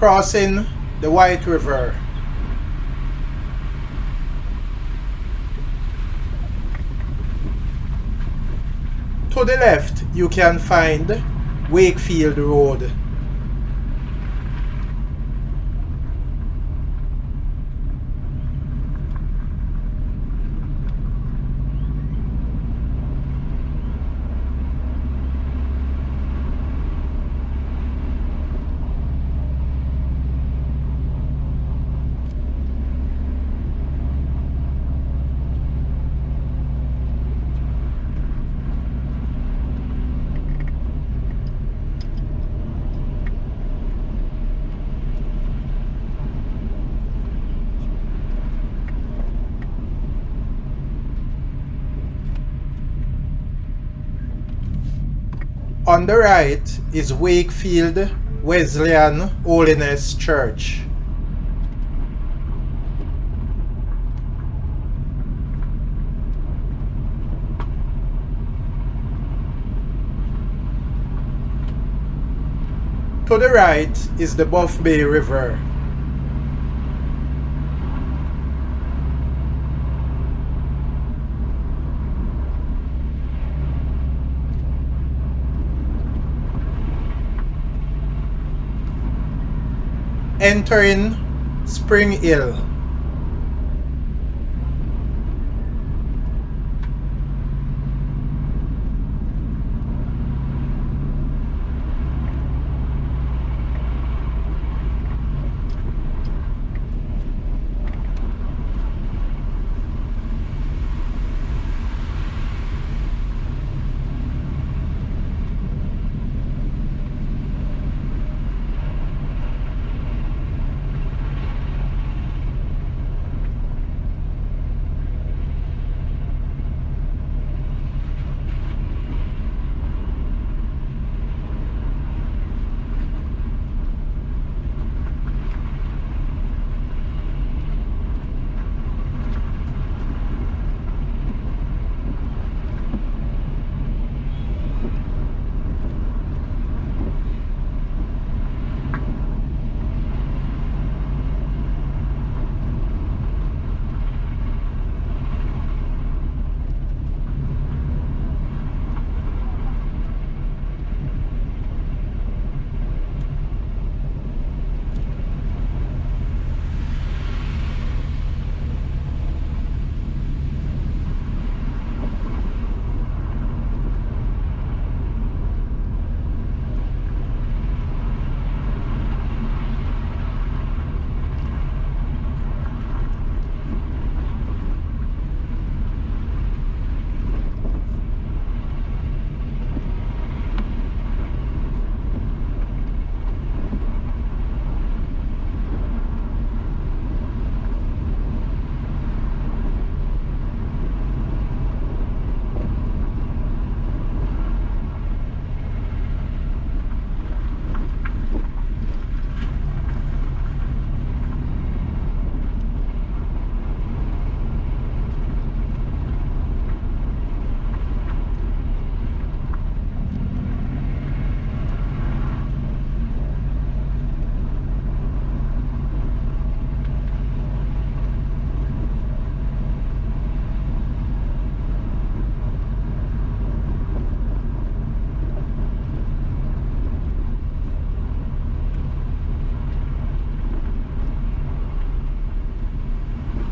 Crossing the White River. To the left you can find Wakefield Road. On the right is Wakefield Wesleyan Holiness Church. To the right is the Buff Bay River. Entering Spring Hill.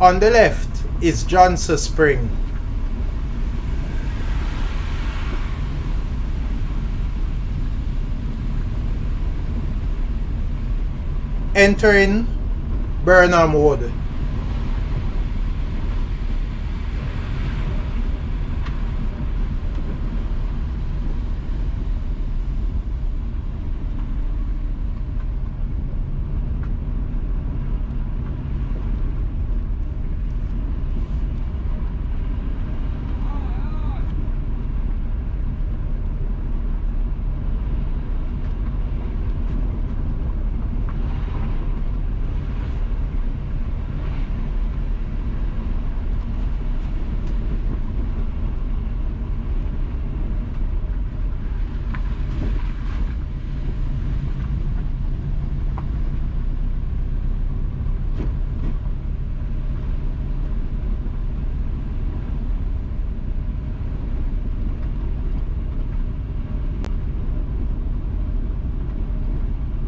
On the left is Johnson Spring. Entering Birnamwood.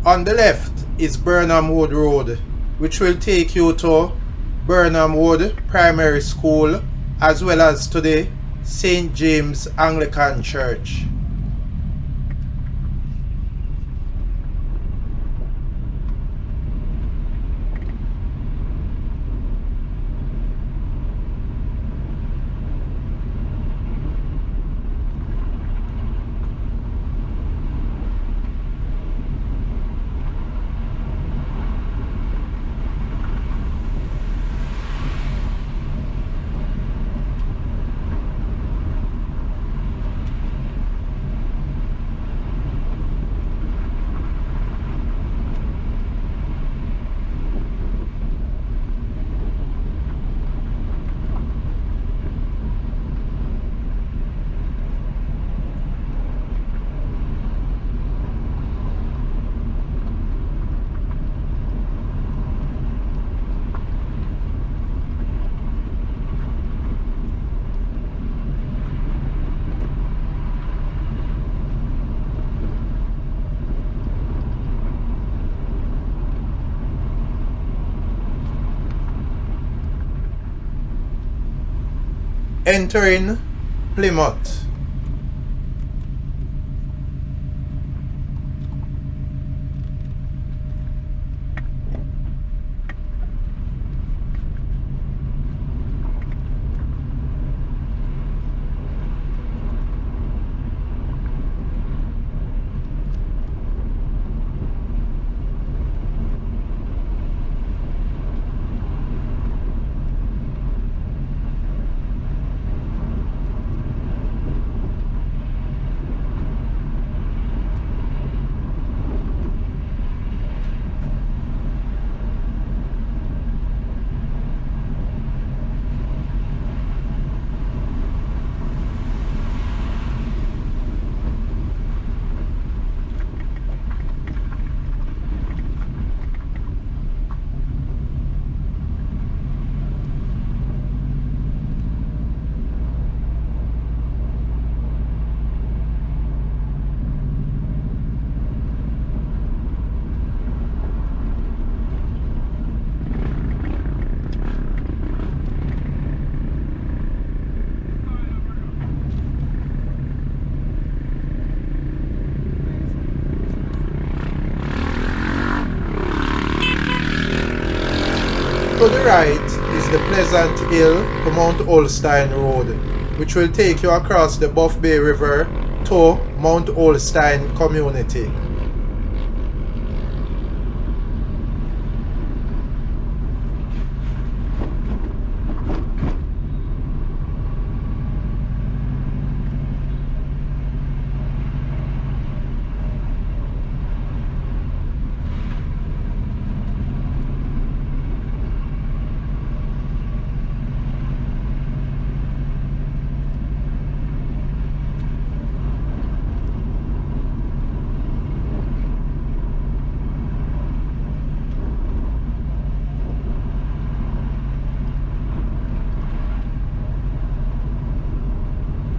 On the left is Birnamwood Road, which will take you to Birnamwood Primary School as well as to the St. James Anglican Church. Entering Plymouth. To the right is the Pleasant Hill to Mount Holstein Road, which will take you across the Buff Bay River to Mount Holstein Community.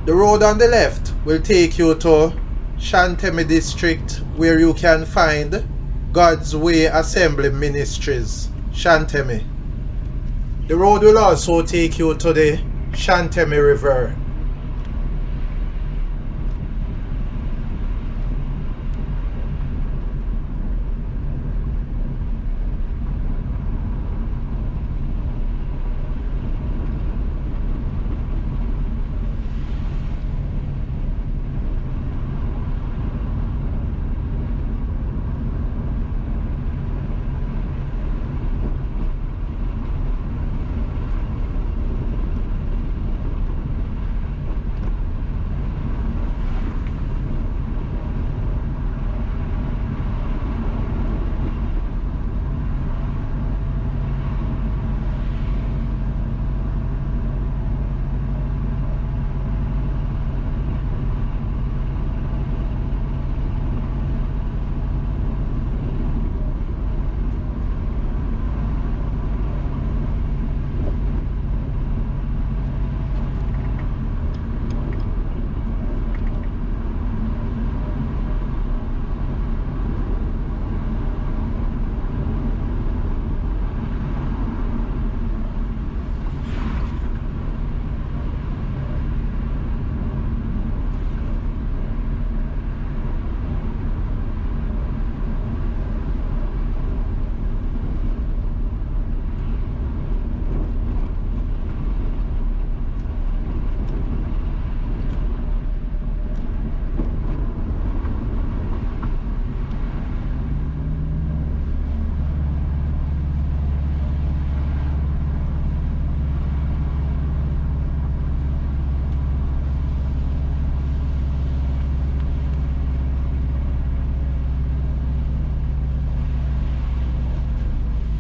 The road on the left will take you to Kildare District, where you can find God's Way Assembly Ministries, Kildare. The road will also take you to the Kildare River.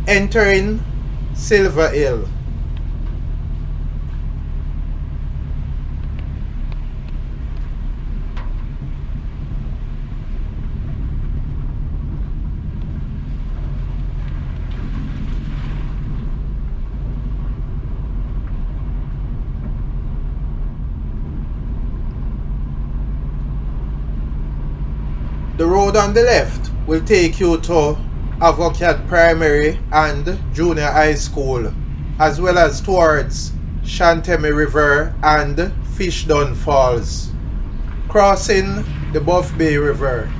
Entering Silver Hill. The road on the left will take you to Advocate Primary and Junior High School, as well as towards Shantemi River and Fishdon Falls. Crossing the Buff Bay River.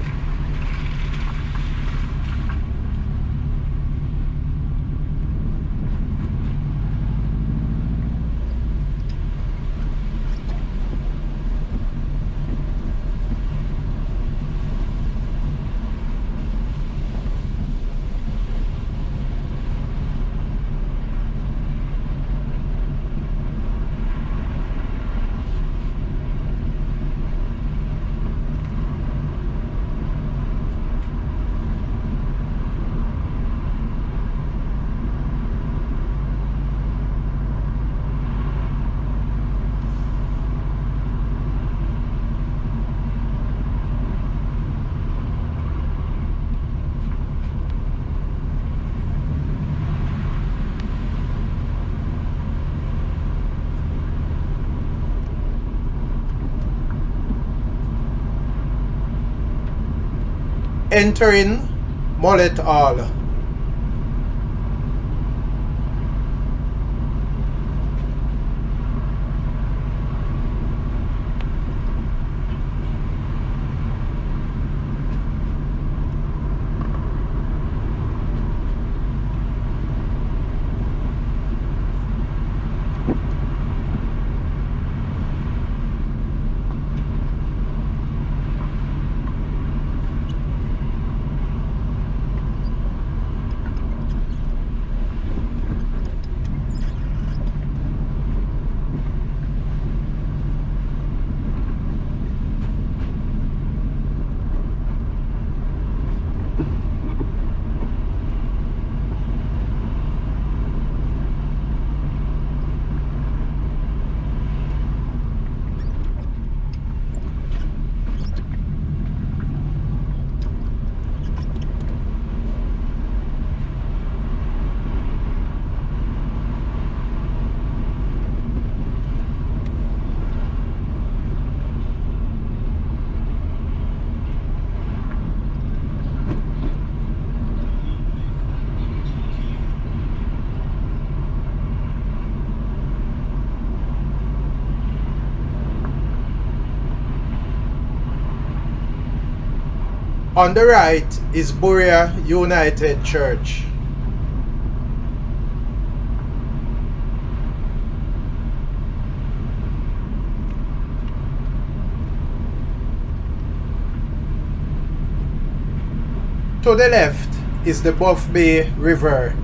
Entering Mullet Hall. On the right is Buria United Church. To the left is the Buff Bay River.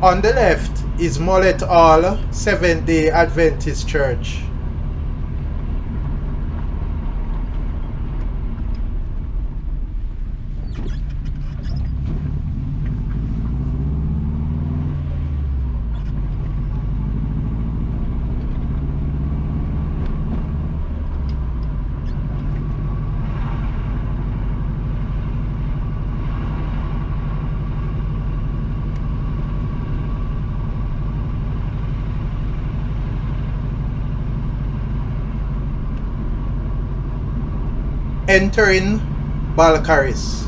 On the left is Mullet Hall Seventh-day Adventist Church. Entering Balcarres.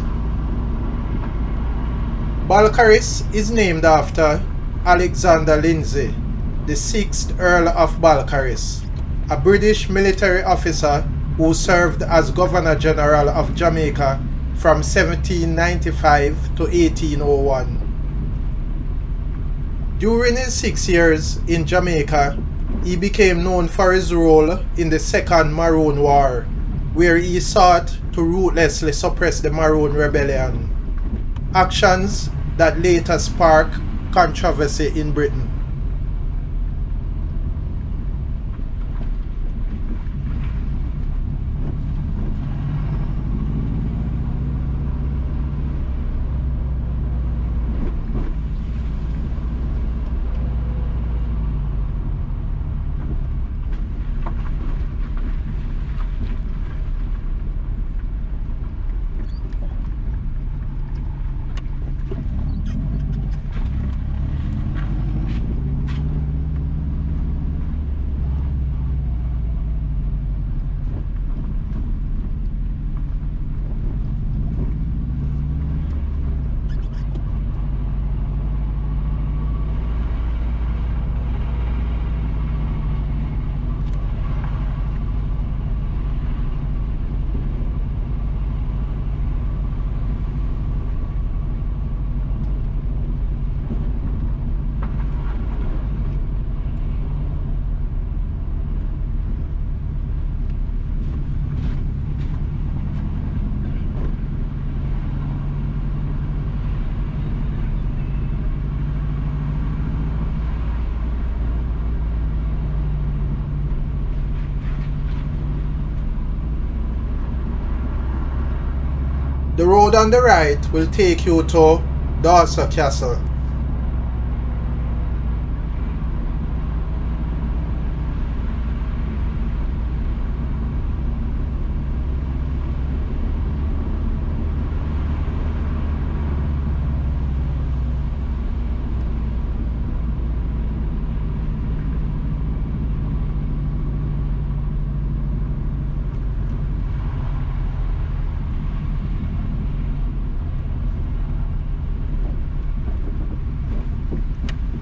Balcarres is named after Alexander Lindsay, the 6th Earl of Balcarres, a British military officer who served as Governor General of Jamaica from 1795 to 1801. During his 6 years in Jamaica, he became known for his role in the Second Maroon War, where he sought to ruthlessly suppress the Maroon Rebellion, actions that later sparked controversy in Britain. The road on the right will take you to Dawson Castle.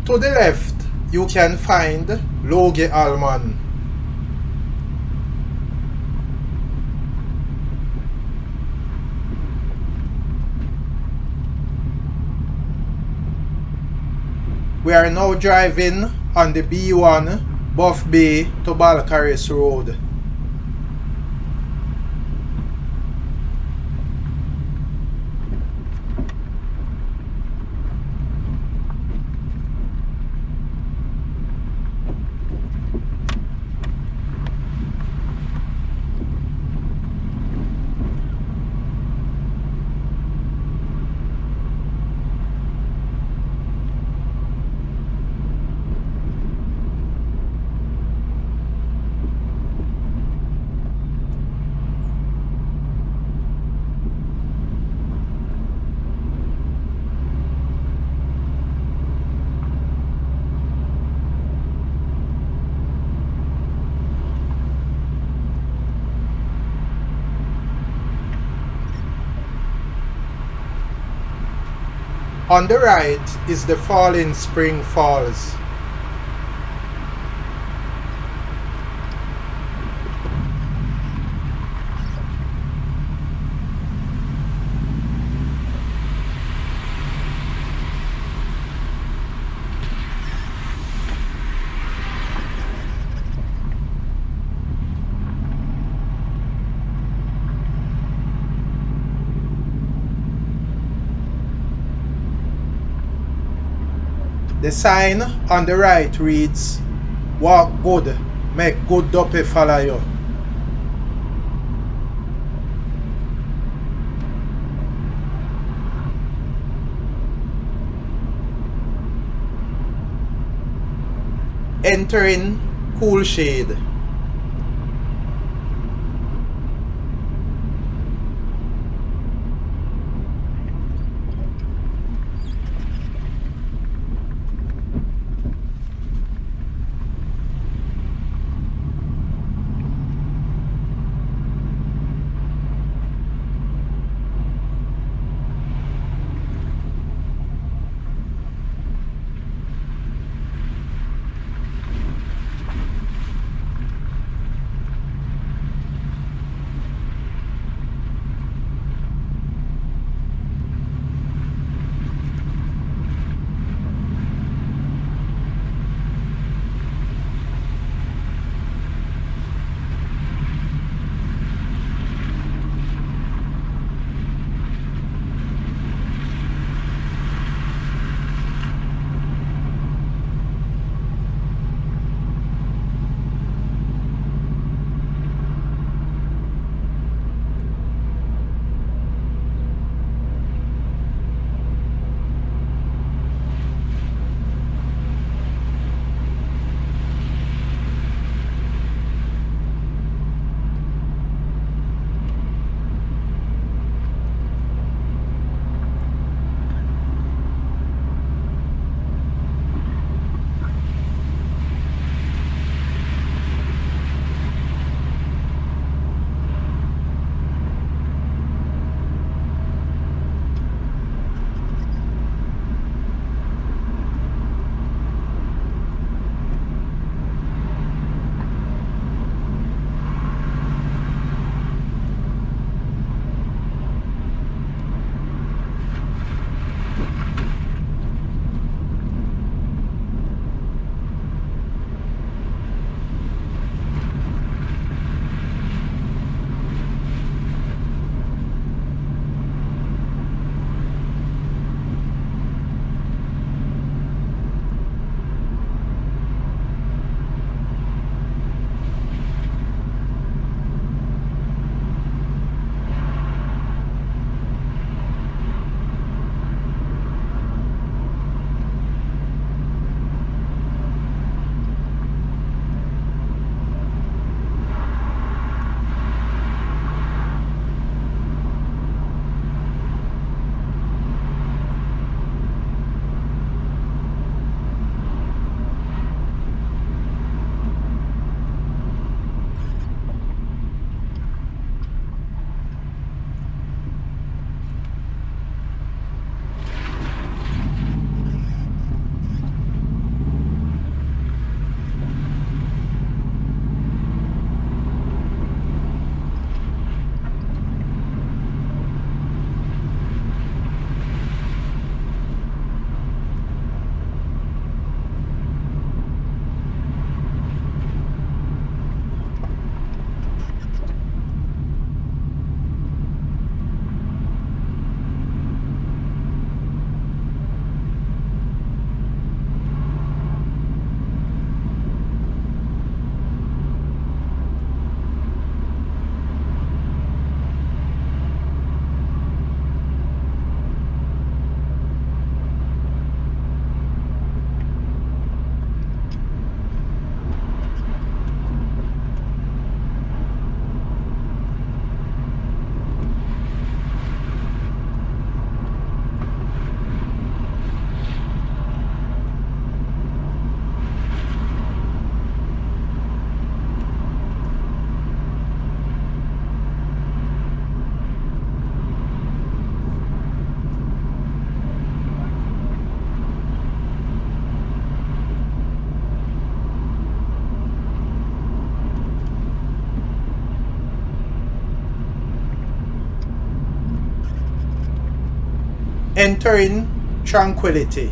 To the left, you can find Logie Almond. We are now driving on the B1 Buff Bay to Balcarres Road. On the right is the Falling Spring Falls. The sign on the right reads, "Walk good, make good duppy follow you." Entering Cool Shade. Entering Tranquility.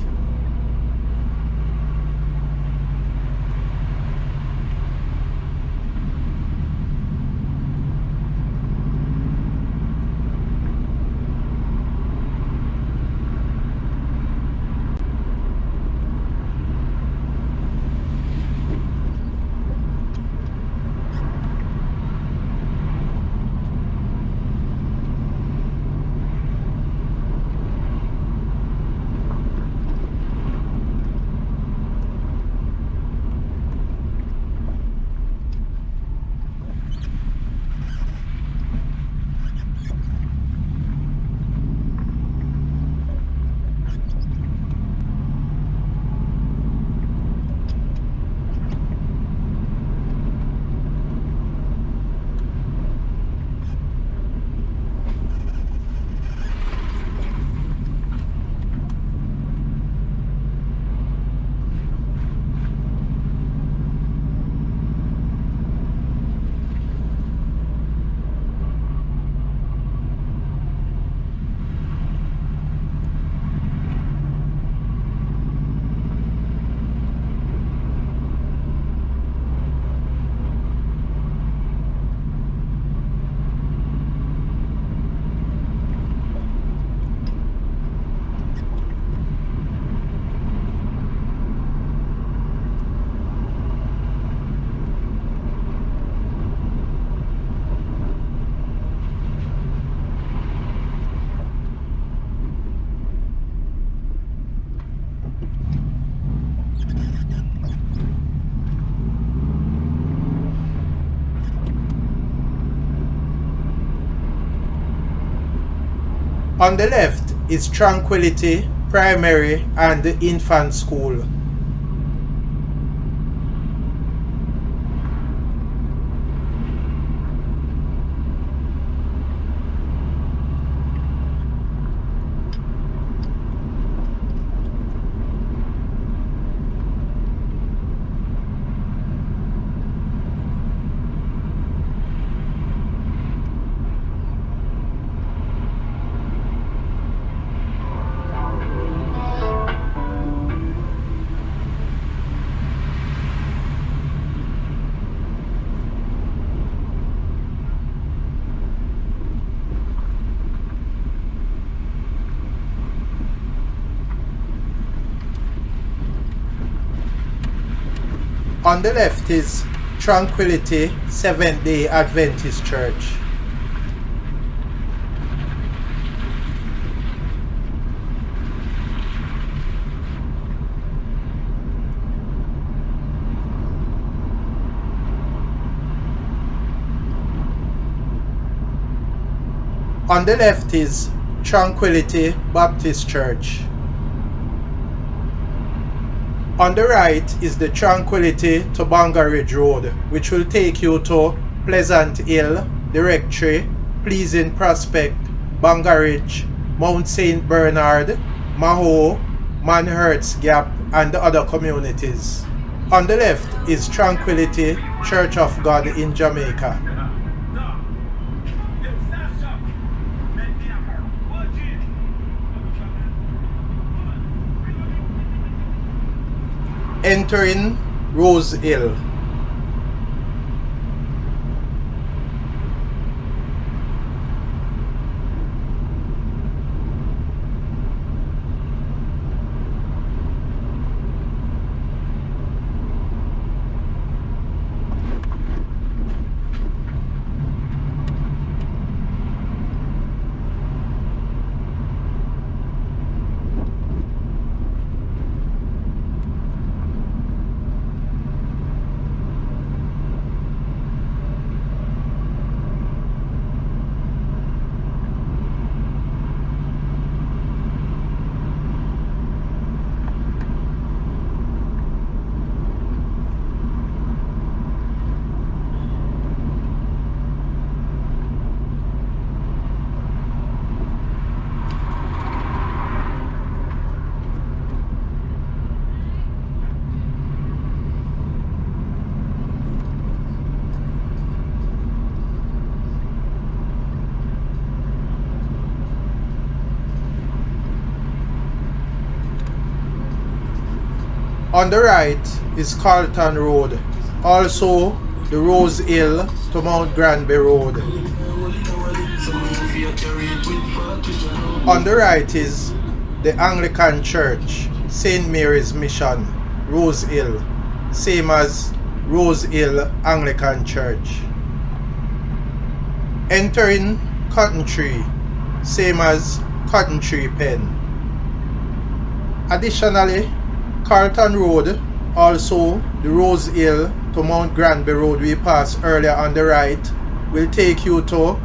On the left is Tranquility Primary and Infant School. On the left is Tranquility Seventh-day Adventist Church. On the left is Tranquility Baptist Church. On the right is the Tranquility to Alberga Bridge Road, which will take you to Pleasant Hill, the Rectory, Pleasing Prospect, Alberga Ridge, Mount St. Bernard, Maho, Manhurts Gap, and the other communities. On the left is Tranquility Church of God in Jamaica. Entering Rose Hill. On the right is Carlton Road, also the Rose Hill to Mount Granby Road. On the right is the Anglican Church, St. Mary's Mission, Rose Hill, same as Rose Hill Anglican Church. Entering Cotton Tree, same as Cotton Tree Pen. Additionally, Carlton Road, also the Rose Hill to Mount Granby Road we passed earlier on the right, will take you to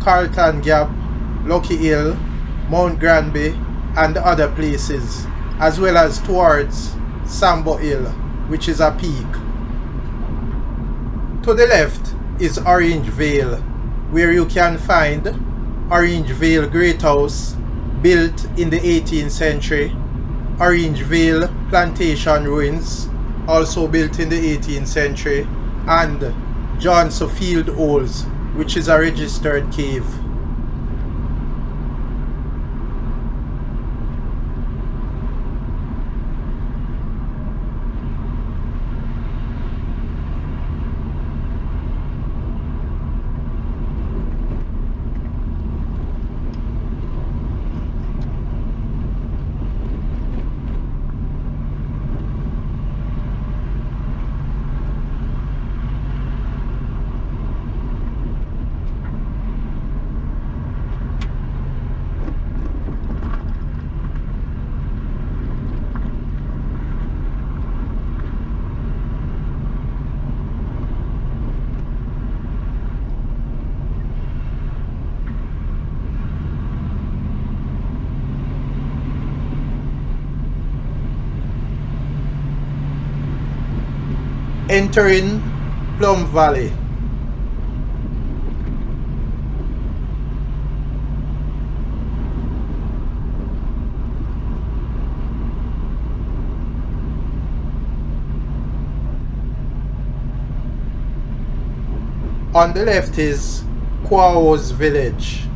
Carlton Gap, Logie Hill, Mount Granby, and the other places, as well as towards Sambo Hill, which is a peak. To the left is Orange Vale, where you can find Orange Vale Great House, built in the 18th century, Orange Vale Plantation Ruins, also built in the 18th century, and Johnson Field Holes, which is a registered cave. Entering Plum Valley. On the left is Quao's village.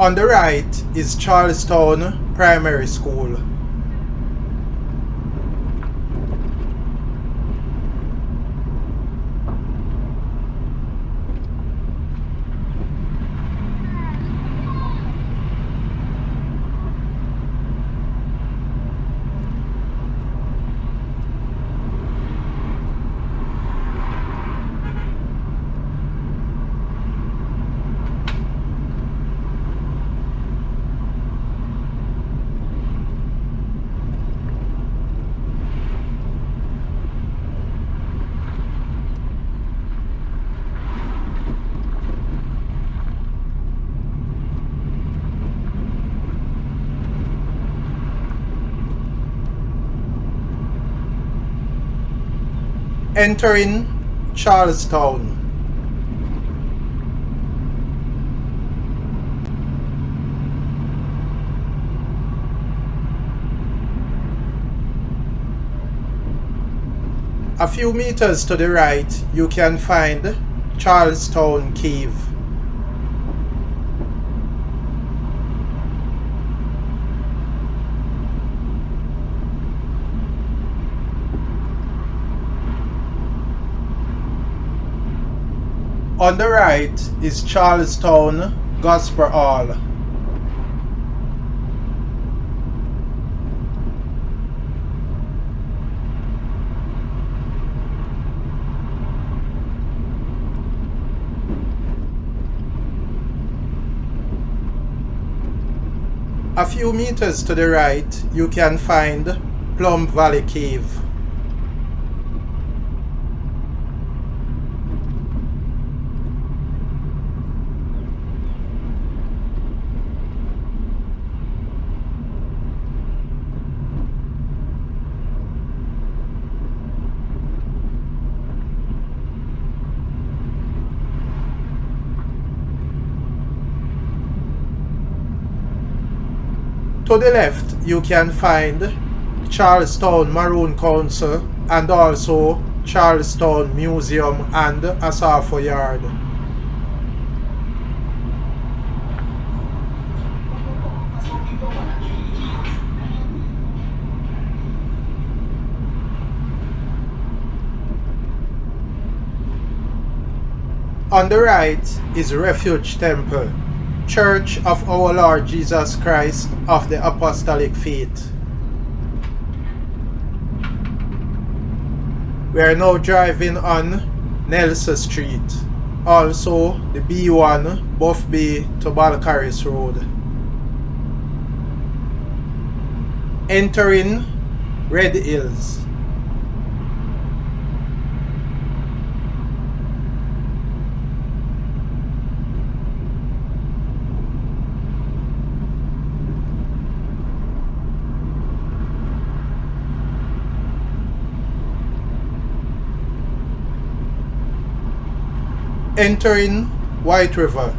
On the right is Charlestown Primary School. Entering Charlestown. A few meters to the right, you can find Charlestown Cave. On the right is Charlestown Gospel Hall. A few meters to the right, you can find Plum Valley Cave. To the left, you can find Charlestown Maroon Council and also Charlestown Museum and Asafo Yard. On the right is Refuge Temple, Church of Our Lord Jesus Christ of the Apostolic Faith. We are now driving on Nelson Street, also the B1 Buff Bay to Balcarres Road. Entering Red Hills. Entering White River.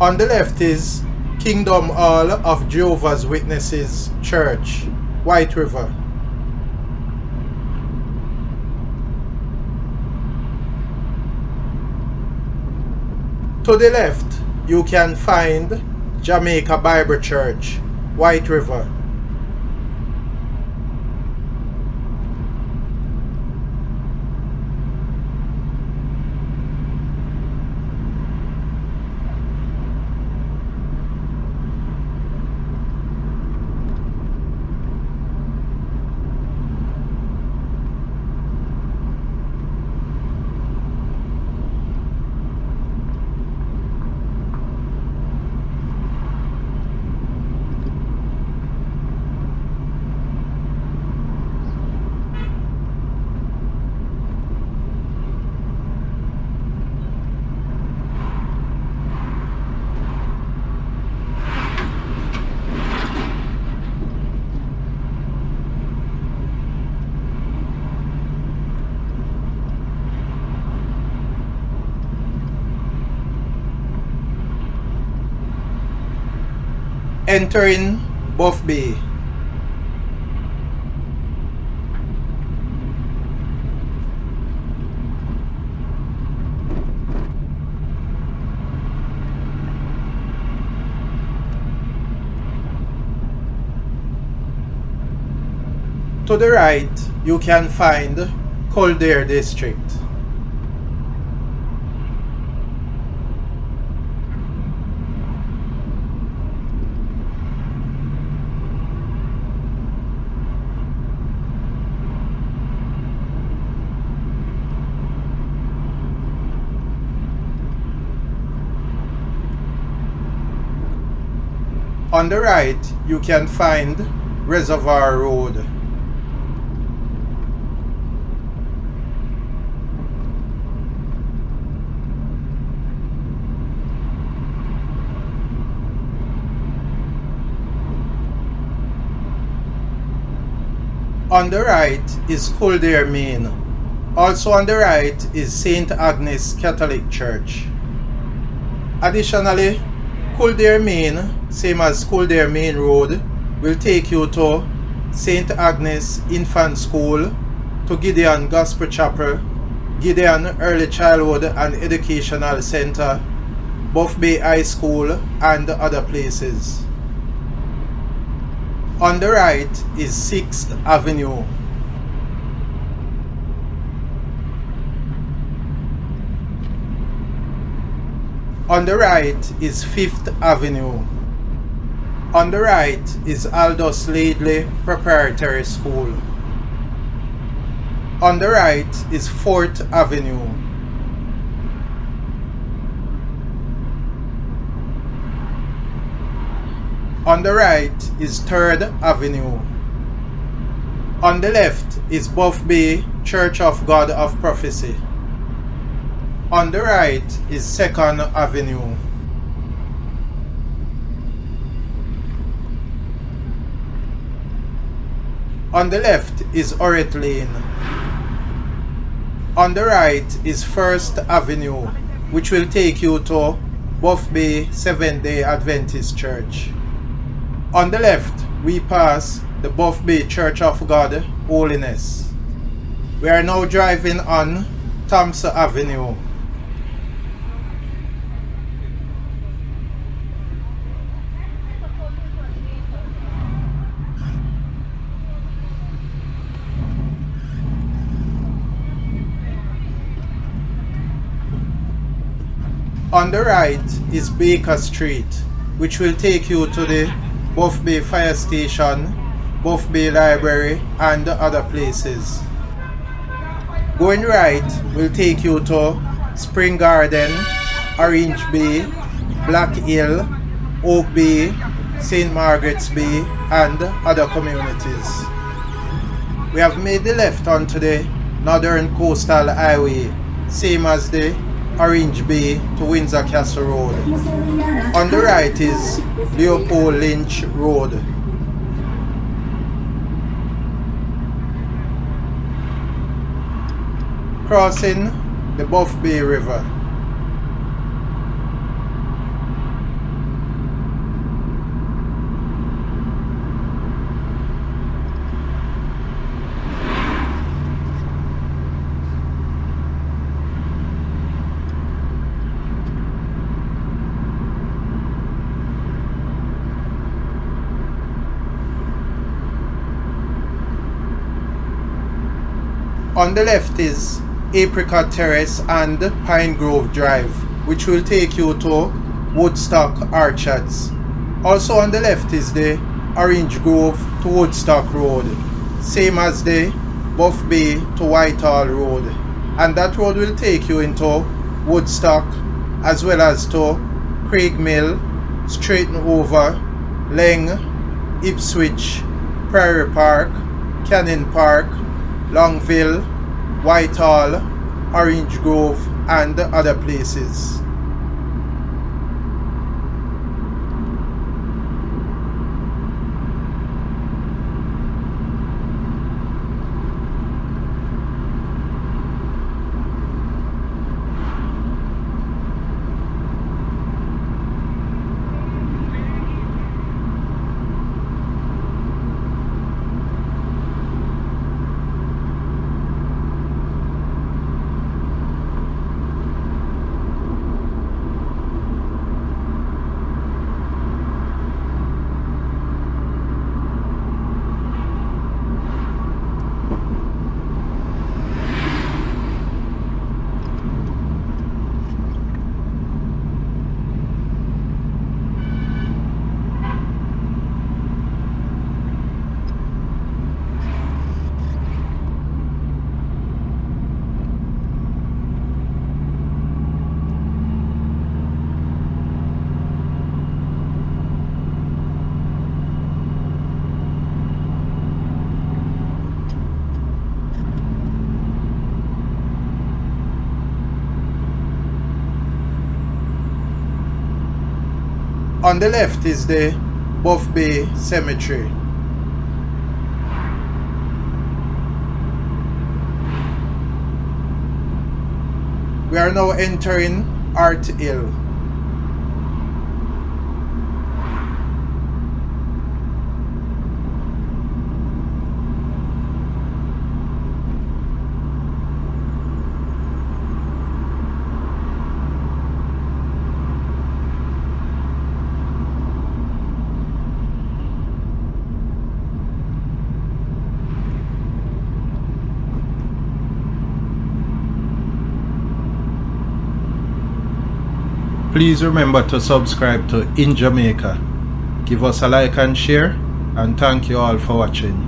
On the left is Kingdom Hall of Jehovah's Witnesses Church, White River. To the left, you can find Jamaica Bible Church, White River. Entering Buff Bay. To the right, you can find Kildare District. On the right, you can find Reservoir Road. On the right is Kildare Main. Also on the right is St. Agnes Catholic Church. Additionally, Kildare Main, same as Kildare Main Road, will take you to St. Agnes Infant School, to Gideon Gospel Chapel, Gideon Early Childhood and Educational Center, Buff Bay High School, and other places. On the right is 6th Avenue. On the right is 5th Avenue. On the right is Aldous Laidley Preparatory School. On the right is 4th Avenue. On the right is 3rd Avenue. On the left is Buff Bay Church of God of Prophecy. On the right is 2nd Avenue. On the left is Orrit Lane. On the right is 1st Avenue, which will take you to Buff Bay Seventh-day Adventist Church. On the left, we pass the Buff Bay Church of God Holiness. We are now driving on Thompson Avenue. On the right is Baker Street, which will take you to the Buff Bay Fire Station, Buff Bay Library and other places. Going right will take you to Spring Garden, Orange Bay, Black Hill, Oak Bay, St. Margaret's Bay and other communities. We have made the left onto the Northern Coastal Highway, same as the Orange Bay to Windsor Castle Road. On the right is Leopold Lynch Road. Crossing the Buff Bay River. On the left is Apricot Terrace and Pine Grove Drive, which will take you to Woodstock Orchards. Also on the left is the Orange Grove to Woodstock Road, same as the Buff Bay to Whitehall Road. And that road will take you into Woodstock as well as to Craig Mill, Straighten Over, Leng, Ipswich, Prairie Park, Canning Park, Longville, Whitehall, Orange Grove and other places. On the left is the Buff Bay Cemetery. We are now entering Art Hill. Please remember to subscribe to In Jamaica. Give us a like and share, and thank you all for watching.